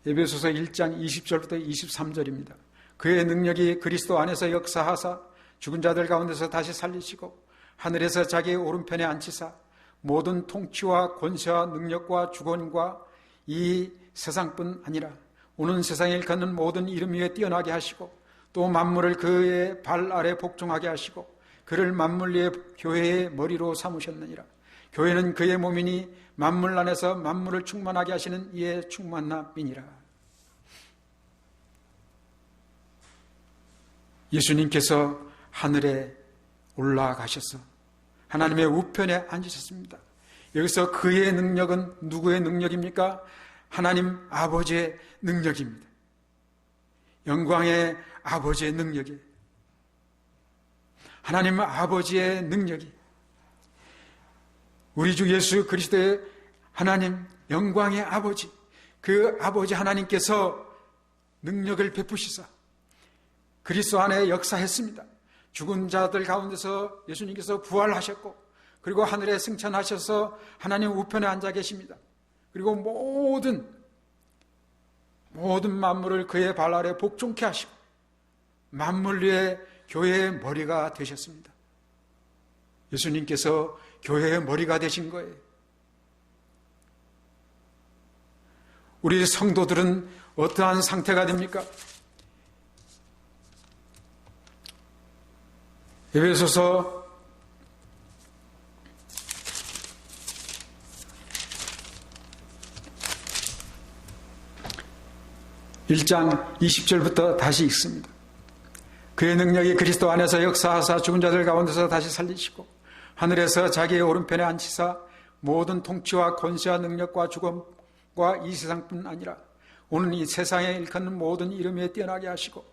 에베소서 1장 20절부터 23절입니다. 그의 능력이 그리스도 안에서 역사하사 죽은 자들 가운데서 다시 살리시고 하늘에서 자기의 오른편에 앉히사 모든 통치와 권세와 능력과 주권과 이 세상뿐 아니라 오는 세상에 일컫는 모든 이름 위에 뛰어나게 하시고 또 만물을 그의 발 아래 복종하게 하시고 그를 만물 위에 교회의 머리로 삼으셨느니라. 교회는 그의 몸이니 만물 안에서 만물을 충만하게 하시는 이의 충만함이니라. 예수님께서 하늘에 올라가셔서 하나님의 우편에 앉으셨습니다. 여기서 그의 능력은 누구의 능력입니까? 하나님 아버지의 능력입니다. 영광의 아버지의 능력이, 하나님 아버지의 능력이, 우리 주 예수 그리스도의 하나님 영광의 아버지, 그 아버지 하나님께서 능력을 베푸시사 그리스도 안에 역사했습니다. 죽은 자들 가운데서 예수님께서 부활하셨고 그리고 하늘에 승천하셔서 하나님 우편에 앉아 계십니다. 그리고 모든 만물을 그의 발 아래 복종케 하시고 만물 위에 교회의 머리가 되셨습니다. 예수님께서 교회의 머리가 되신 거예요. 우리 성도들은 어떠한 상태가 됩니까? 에베소서 1장 20절부터 다시 읽습니다. 그의 능력이 그리스도 안에서 역사하사 죽은 자들 가운데서 다시 살리시고 하늘에서 자기의 오른편에 앉히사 모든 통치와 권세와 능력과 주권과 이 세상뿐 아니라 오는 이 세상에 일컫는 모든 이름 위에 뛰어나게 하시고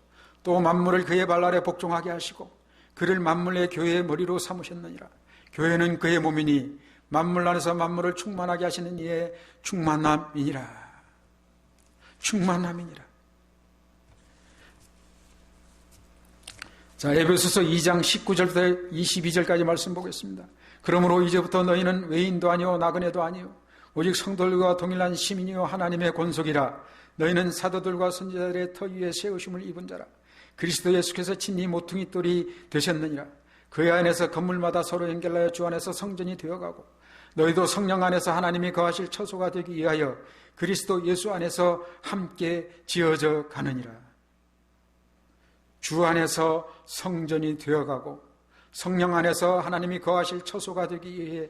또 만물을 그의 발 아래 복종하게 하시고 그를 만물의 교회의 머리로 삼으셨느니라. 교회는 그의 몸이니 만물 안에서 만물을 충만하게 하시는 이의 충만함이니라. 충만함이니라. 자, 에베소서 2장 19절부터 22절까지 말씀 보겠습니다. 그러므로 이제부터 너희는 외인도 아니요 나그네도 아니요 오직 성도들과 동일한 시민이요 하나님의 권속이라. 너희는 사도들과 선지자들의 터 위에 세우심을 입은 자라. 그리스도 예수께서 친히 모퉁이 돌이 되셨느니라. 그의 안에서 건물마다 서로 연결하여 주 안에서 성전이 되어가고 너희도 성령 안에서 하나님이 거하실 처소가 되기 위하여 그리스도 예수 안에서 함께 지어져 가느니라. 주 안에서 성전이 되어가고 성령 안에서 하나님이 거하실 처소가 되기 위해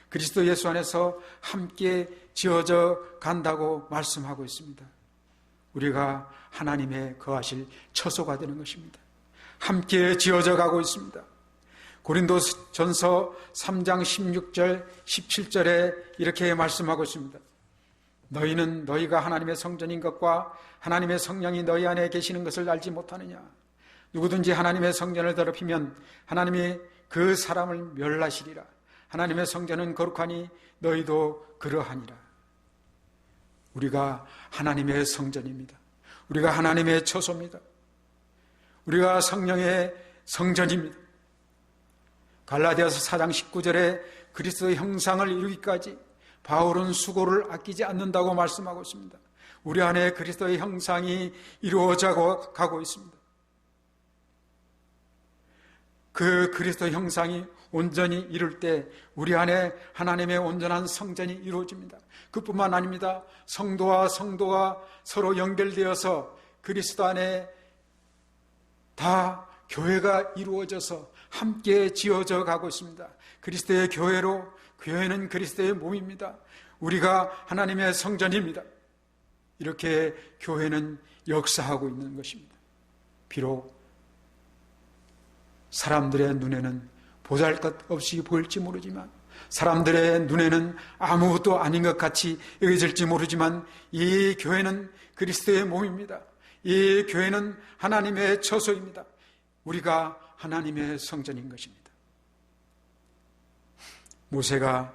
그리스도 예수 안에서 함께 지어져 간다고 말씀하고 있습니다. 우리가 하나님의 거하실 처소가 되는 것입니다. 함께 지어져 가고 있습니다. 고린도전서 3장 16절 17절에 이렇게 말씀하고 있습니다. 너희는 너희가 하나님의 성전인 것과 하나님의 성령이 너희 안에 계시는 것을 알지 못하느냐. 누구든지 하나님의 성전을 더럽히면 하나님이 그 사람을 멸하시리라. 하나님의 성전은 거룩하니 너희도 그러하니라. 우리가 하나님의 성전입니다. 우리가 하나님의 처소입니다. 우리가 성령의 성전입니다. 갈라디아서 4장 19절에 그리스도의 형상을 이루기까지 바울은 수고를 아끼지 않는다고 말씀하고 있습니다. 우리 안에 그리스도의 형상이 이루어져 가고 있습니다. 그 그리스도의 형상이 온전히 이룰 때 우리 안에 하나님의 온전한 성전이 이루어집니다. 그뿐만 아닙니다. 성도와 성도가 서로 연결되어서 그리스도 안에 다 교회가 이루어져서 함께 지어져 가고 있습니다. 그리스도의 교회로, 교회는 그리스도의 몸입니다. 우리가 하나님의 성전입니다. 이렇게 교회는 역사하고 있는 것입니다. 비록 사람들의 눈에는 보잘것없이 보일지 모르지만, 사람들의 눈에는 아무것도 아닌 것 같이 여겨질지 모르지만, 이 교회는 그리스도의 몸입니다. 이 교회는 하나님의 처소입니다. 우리가 하나님의 성전인 것입니다. 모세가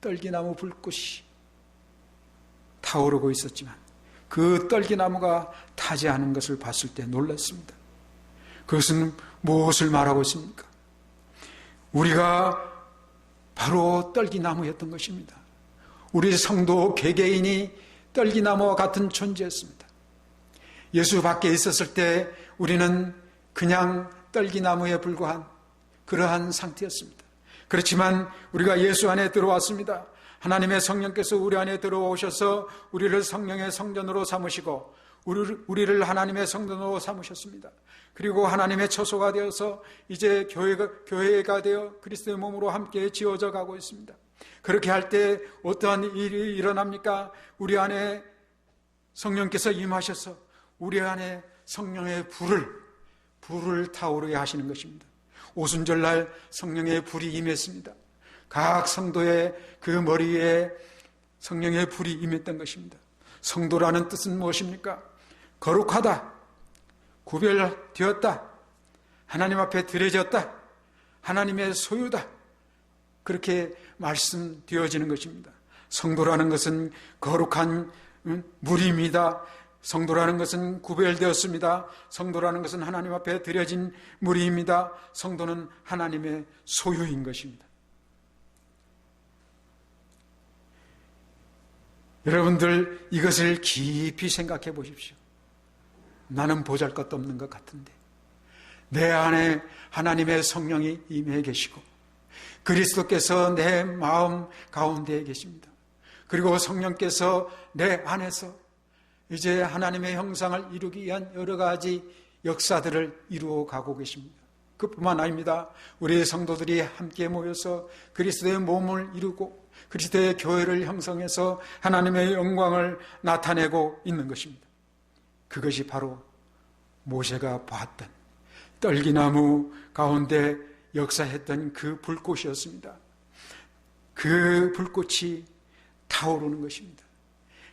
떨기나무 불꽃이 타오르고 있었지만 그 떨기나무가 타지 않은 것을 봤을 때 놀랐습니다. 그것은 무엇을 말하고 있습니까? 우리가 바로 떨기나무였던 것입니다. 우리 성도 개개인이 떨기나무와 같은 존재였습니다. 예수 밖에 있었을 때 우리는 그냥 떨기나무에 불과한 그러한 상태였습니다. 그렇지만 우리가 예수 안에 들어왔습니다. 하나님의 성령께서 우리 안에 들어오셔서 우리를 성령의 성전으로 삼으시고 우리를 하나님의 성전으로 삼으셨습니다. 그리고 하나님의 처소가 되어서 이제 교회가 되어 그리스도의 몸으로 함께 지어져 가고 있습니다. 그렇게 할 때 어떠한 일이 일어납니까? 우리 안에 성령께서 임하셔서 우리 안에 성령의 불을 타오르게 하시는 것입니다. 오순절날 성령의 불이 임했습니다. 각 성도의 그 머리에 성령의 불이 임했던 것입니다. 성도라는 뜻은 무엇입니까? 거룩하다, 구별되었다, 하나님 앞에 드려졌다, 하나님의 소유다, 그렇게 말씀되어지는 것입니다. 성도라는 것은 거룩한 무리입니다. 성도라는 것은 구별되었습니다. 성도라는 것은 하나님 앞에 드려진 무리입니다. 성도는 하나님의 소유인 것입니다. 여러분들 이것을 깊이 생각해 보십시오. 나는 보잘것도 없는 것 같은데 내 안에 하나님의 성령이 임해 계시고 그리스도께서 내 마음 가운데에 계십니다. 그리고 성령께서 내 안에서 이제 하나님의 형상을 이루기 위한 여러 가지 역사들을 이루어 가고 계십니다. 그뿐만 아닙니다. 우리 성도들이 함께 모여서 그리스도의 몸을 이루고 그리스도의 교회를 형성해서 하나님의 영광을 나타내고 있는 것입니다. 그것이 바로 모세가 봤던 떨기나무 가운데 역사했던 그 불꽃이었습니다. 그 불꽃이 타오르는 것입니다.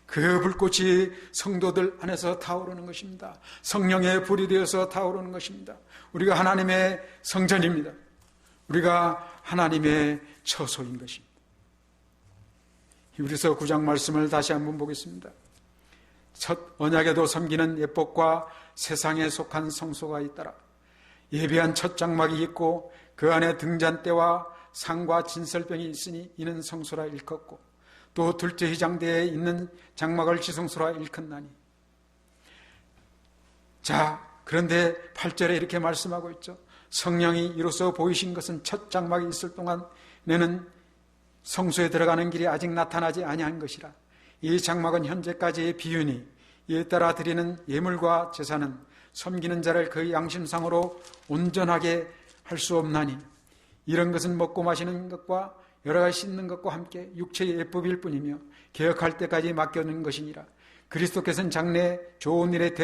그 불꽃이 성도들 안에서 타오르는 것입니다. 성령의 불이 되어서 타오르는 것입니다. 우리가 하나님의 성전입니다. 우리가 하나님의 처소인 것입니다. 히브리서 9장 말씀을 다시 한번 보겠습니다. 첫 언약에도 섬기는 예법과 세상에 속한 성소가 있더라. 예배한 첫 장막이 있고 그 안에 등잔대와 상과 진설병이 있으니 이는 성소라 일컫고 또 둘째 휘장대에 있는 장막을 지성소라 일컫나니. 자, 그런데 8절에 이렇게 말씀하고 있죠. 성령이 이로써 보이신 것은 첫 장막이 있을 동안에는 성소에 들어가는 길이 아직 나타나지 아니한 것이라. 이 장막은 현재까지의 비유니 이에 따라 드리는 예물과 제사는 섬기는 자를 그 양심상으로 온전하게 할 수 없나니 이런 것은 먹고 마시는 것과 여러 가지 씻는 것과 함께 육체의 예법일 뿐이며 개혁할 때까지 맡겨놓은 것이니라. 그리스도께서는 장래 좋은 일의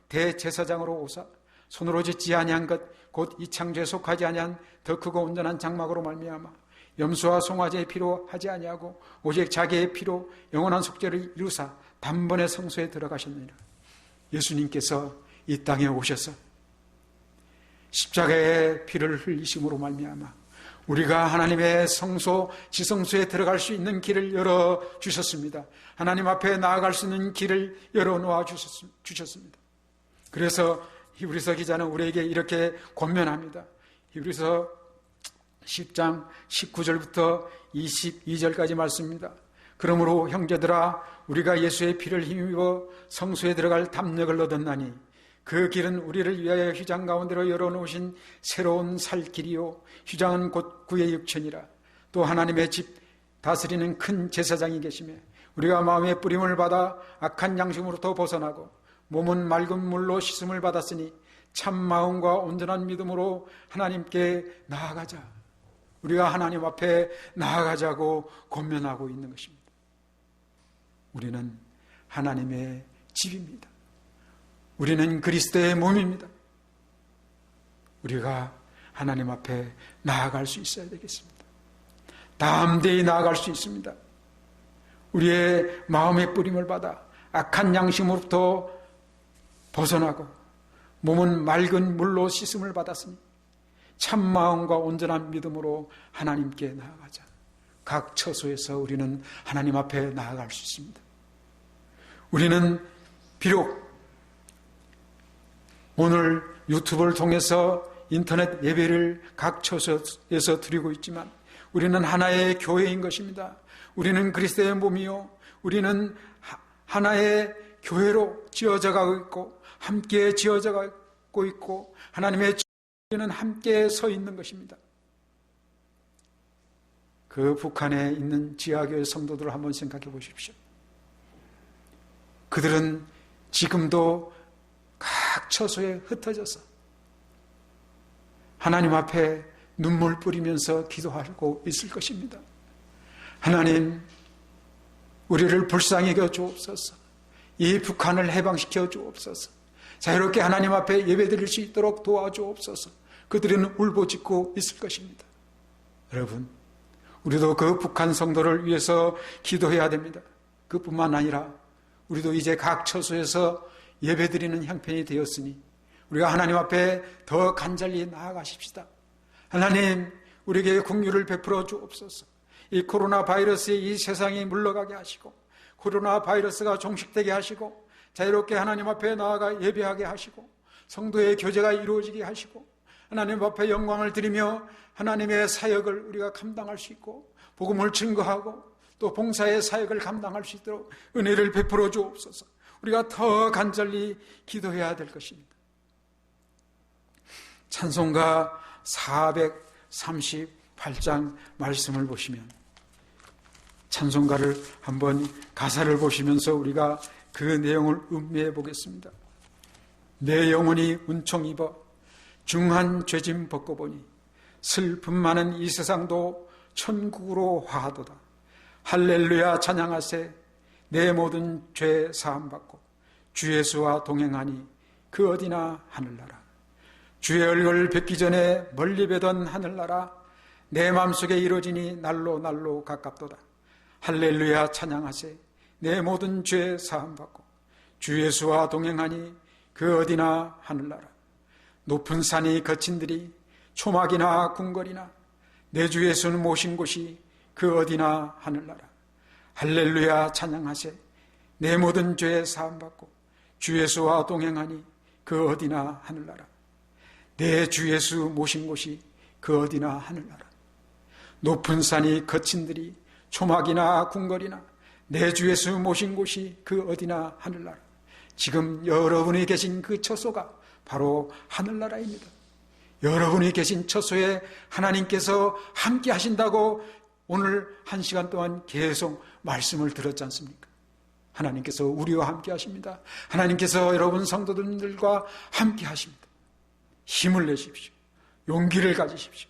대제사장으로 오사 손으로 짓지 아니한 것 곧 이 창조에 속하지 아니한 더 크고 온전한 장막으로 말미암아 염소와 송아지의 피로 하지 아니하고 오직 자기의 피로 영원한 속죄를 이루사 단번에 성소에 들어가셨느니라. 예수님께서 이 땅에 오셔서 십자가의 피를 흘리심으로 말미암아 우리가 하나님의 성소, 지성소에 들어갈 수 있는 길을 열어주셨습니다. 하나님 앞에 나아갈 수 있는 길을 열어놓아 주셨습니다. 그래서 히브리서 기자는 우리에게 이렇게 권면합니다. 히브리서 10장 19절부터 22절까지 말씀입니다. 그러므로 형제들아 우리가 예수의 피를 힘입어 성소에 들어갈 담력을 얻었나니 그 길은 우리를 위하여 휘장 가운데로 열어놓으신 새로운 살 길이요 휘장은 곧 구의 육천이라. 또 하나님의 집 다스리는 큰 제사장이 계시며 우리가 마음의 뿌림을 받아 악한 양심으로부터 벗어나고 몸은 맑은 물로 씻음을 받았으니 참 마음과 온전한 믿음으로 하나님께 나아가자. 우리가 하나님 앞에 나아가자고 권면하고 있는 것입니다. 우리는 하나님의 집입니다. 우리는 그리스도의 몸입니다. 우리가 하나님 앞에 나아갈 수 있어야 되겠습니다. 담대히 나아갈 수 있습니다. 우리의 마음의 뿌림을 받아 악한 양심으로부터 벗어나고 몸은 맑은 물로 씻음을 받았으니 참 마음과 온전한 믿음으로 하나님께 나아가자. 각 처소에서 우리는 하나님 앞에 나아갈 수 있습니다. 우리는 비록 오늘 유튜브를 통해서 인터넷 예배를 각 처소에서 드리고 있지만 우리는 하나의 교회인 것입니다. 우리는 그리스도의 몸이요 우리는 하나의 교회로 지어져 가고 있고 함께 지어져 가고 있고 하나님의 우리는 함께 서 있는 것입니다. 그 북한에 있는 지하교회 성도들을 한번 생각해 보십시오. 그들은 지금도 각 처소에 흩어져서 하나님 앞에 눈물 뿌리면서 기도하고 있을 것입니다. 하나님, 우리를 불쌍히 여겨 주옵소서. 이 북한을 해방시켜 주옵소서. 자유롭게 하나님 앞에 예배드릴 수 있도록 도와주옵소서. 그들은 울부짖고 있을 것입니다. 여러분, 우리도 그 북한 성도를 위해서 기도해야 됩니다. 그뿐만 아니라 우리도 이제 각 처소에서 예배드리는 형편이 되었으니 우리가 하나님 앞에 더 간절히 나아가십시다. 하나님, 우리에게 긍휼을 베풀어 주옵소서. 이 코로나 바이러스의 이 세상이 물러가게 하시고 코로나 바이러스가 종식되게 하시고 자유롭게 하나님 앞에 나아가 예배하게 하시고 성도의 교제가 이루어지게 하시고 하나님 앞에 영광을 드리며 하나님의 사역을 우리가 감당할 수 있고 복음을 증거하고 또 봉사의 사역을 감당할 수 있도록 은혜를 베풀어 주옵소서. 우리가 더 간절히 기도해야 될 것입니다. 찬송가 438장 말씀을 보시면 찬송가를 한번 가사를 보시면서 우리가 그 내용을 음미해 보겠습니다. 내 영혼이 은총 입어 중한 죄짐 벗고 보니 슬픔 많은 이 세상도 천국으로 화하도다. 할렐루야 찬양하세. 내 모든 죄 사함 받고 주 예수와 동행하니 그 어디나 하늘나라. 주의 얼굴 뵙기 전에 멀리 뵈던 하늘나라. 내 마음속에 이루어지니 날로 날로 가깝도다. 할렐루야 찬양하세. 내 모든 죄 사함 받고 주 예수와 동행하니 그 어디나 하늘나라. 높은 산이 거친들이 초막이나 궁궐이나 내 주 예수는 모신 곳이 그 어디나 하늘나라. 할렐루야 찬양하세. 내 모든 죄 사함 받고 주 예수와 동행하니 그 어디나 하늘나라. 내 주 예수 모신 곳이 그 어디나 하늘나라. 높은 산이 거친들이 초막이나 궁궐이나 내 주 예수 모신 곳이 그 어디나 하늘나라. 지금 여러분이 계신 그 처소가 바로 하늘나라입니다. 여러분이 계신 처소에 하나님께서 함께 하신다고 오늘 1시간 동안 계속 말씀을 들었지 않습니까? 하나님께서 우리와 함께 하십니다. 하나님께서 여러분 성도들과 함께 하십니다. 힘을 내십시오. 용기를 가지십시오.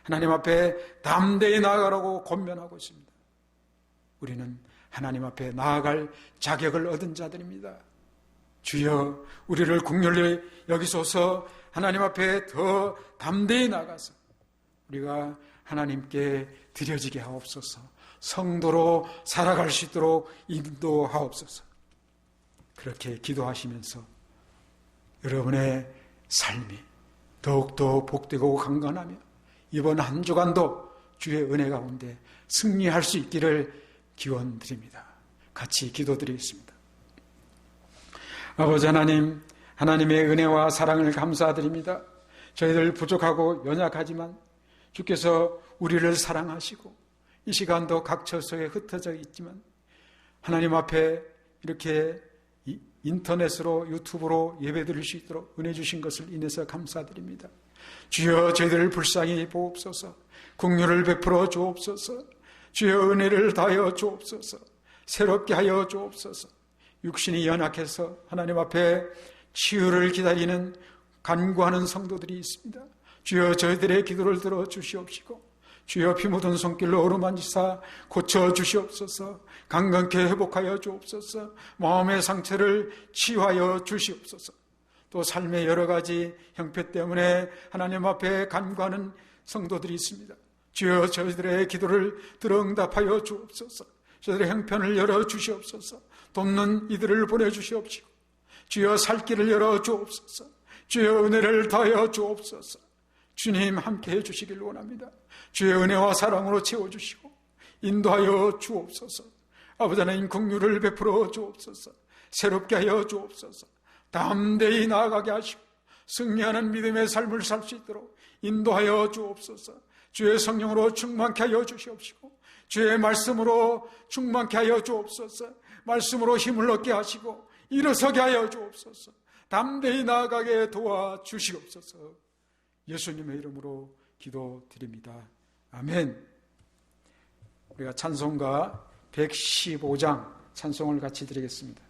하나님 앞에 담대히 나아가라고 권면하고 있습니다. 우리는 하나님 앞에 나아갈 자격을 얻은 자들입니다. 주여, 우리를 긍휼히 여기소서. 하나님 앞에 더 담대히 나가서 우리가 하나님께 드려지게 하옵소서. 성도로 살아갈 수 있도록 인도하옵소서. 그렇게 기도하시면서 여러분의 삶이 더욱더 복되고 강건하며 이번 한 주간도 주의 은혜 가운데 승리할 수 있기를 기원드립니다. 같이 기도드리겠습니다. 아버지 하나님, 하나님의 은혜와 사랑을 감사드립니다. 저희들 부족하고 연약하지만 주께서 우리를 사랑하시고 이 시간도 각 처소에 흩어져 있지만 하나님 앞에 이렇게 인터넷으로 유튜브로 예배드릴 수 있도록 은혜 주신 것을 인해서 감사드립니다. 주여 저희들을 불쌍히 보옵소서. 긍휼을 베풀어 주옵소서. 주여 은혜를 다하여 주옵소서. 새롭게 하여 주옵소서. 육신이 연약해서 하나님 앞에 치유를 기다리는 간구하는 성도들이 있습니다. 주여 저희들의 기도를 들어 주시옵시고 주여 피 묻은 손길로 어루만지사 고쳐주시옵소서. 강건케 회복하여 주옵소서. 마음의 상처를 치유하여 주시옵소서. 또 삶의 여러 가지 형편 때문에 하나님 앞에 간구하는 성도들이 있습니다. 주여 저희들의 기도를 들어 응답하여 주옵소서. 저희들의 형편을 열어 주시옵소서. 돕는 이들을 보내주시옵시고 주여 살 길을 열어 주옵소서. 주여 은혜를 더하여 주옵소서. 주님 함께해 주시길 원합니다. 주의 은혜와 사랑으로 채워주시고 인도하여 주옵소서. 아버지 하나님 긍휼을 베풀어 주옵소서. 새롭게 하여 주옵소서. 담대히 나아가게 하시고 승리하는 믿음의 삶을 살 수 있도록 인도하여 주옵소서. 주의 성령으로 충만케 하여 주시옵시고 주의 말씀으로 충만케 하여 주옵소서. 말씀으로 힘을 얻게 하시고 일어서게 하여 주옵소서. 담대히 나아가게 도와주시옵소서. 예수님의 이름으로 기도드립니다. 아멘. 우리가 찬송가 115장 찬송을 같이 드리겠습니다.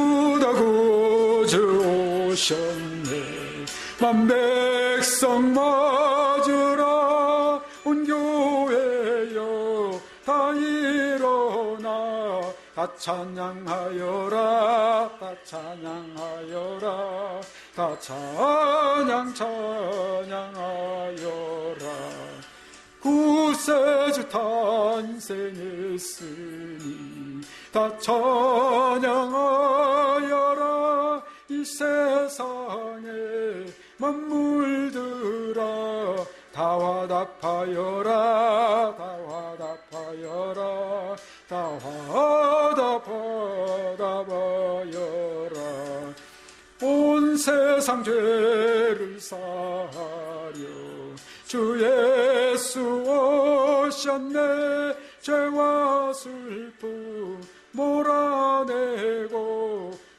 기쁘다고 주 오셨네. 만백성 맞으라. 온 교회여 다 일어나. 다 찬양하여라. 다 찬양하여라. 다 찬양하여라. 구세주 탄생했으니 다 찬양하여라. 이 세상에 만물들아 다 화답하여라. 다 화답하여라. 다 화답하여라. 온 세상 죄를 사하려 주 예수 오셨네. 죄와 슬픔 몰아내고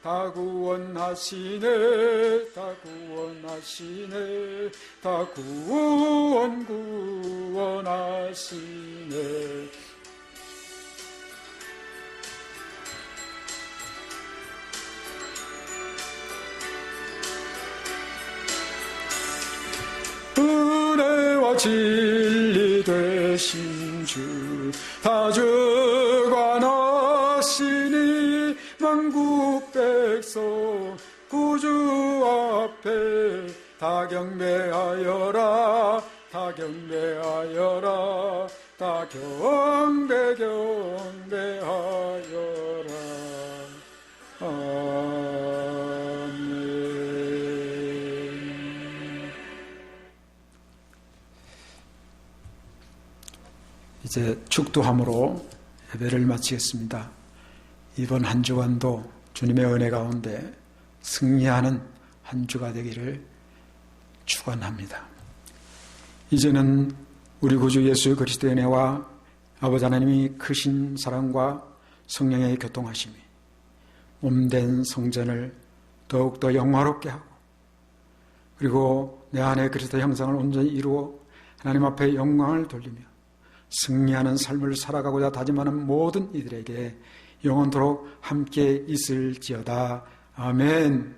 다 구원하시네. 다 구원하시네. 다 구원하시네. 은혜와 진리 되신 주 다 주관하시니 만국 백성 구주 앞에 다 경배하여라. 다 경배하여라. 다 경배하여라. 이제 축도함으로 예배를 마치겠습니다. 이번 한 주간도 주님의 은혜 가운데 승리하는 한 주가 되기를 축원합니다. 이제는 우리 구주 예수 그리스도의 은혜와 아버지 하나님이 크신 사랑과 성령의 교통하심이 몸된 성전을 더욱더 영화롭게 하고 그리고 내 안에 그리스도 형상을 온전히 이루어 하나님 앞에 영광을 돌리며 승리하는 삶을 살아가고자 다짐하는 모든 이들에게 영원토록 함께 있을지어다. 아멘.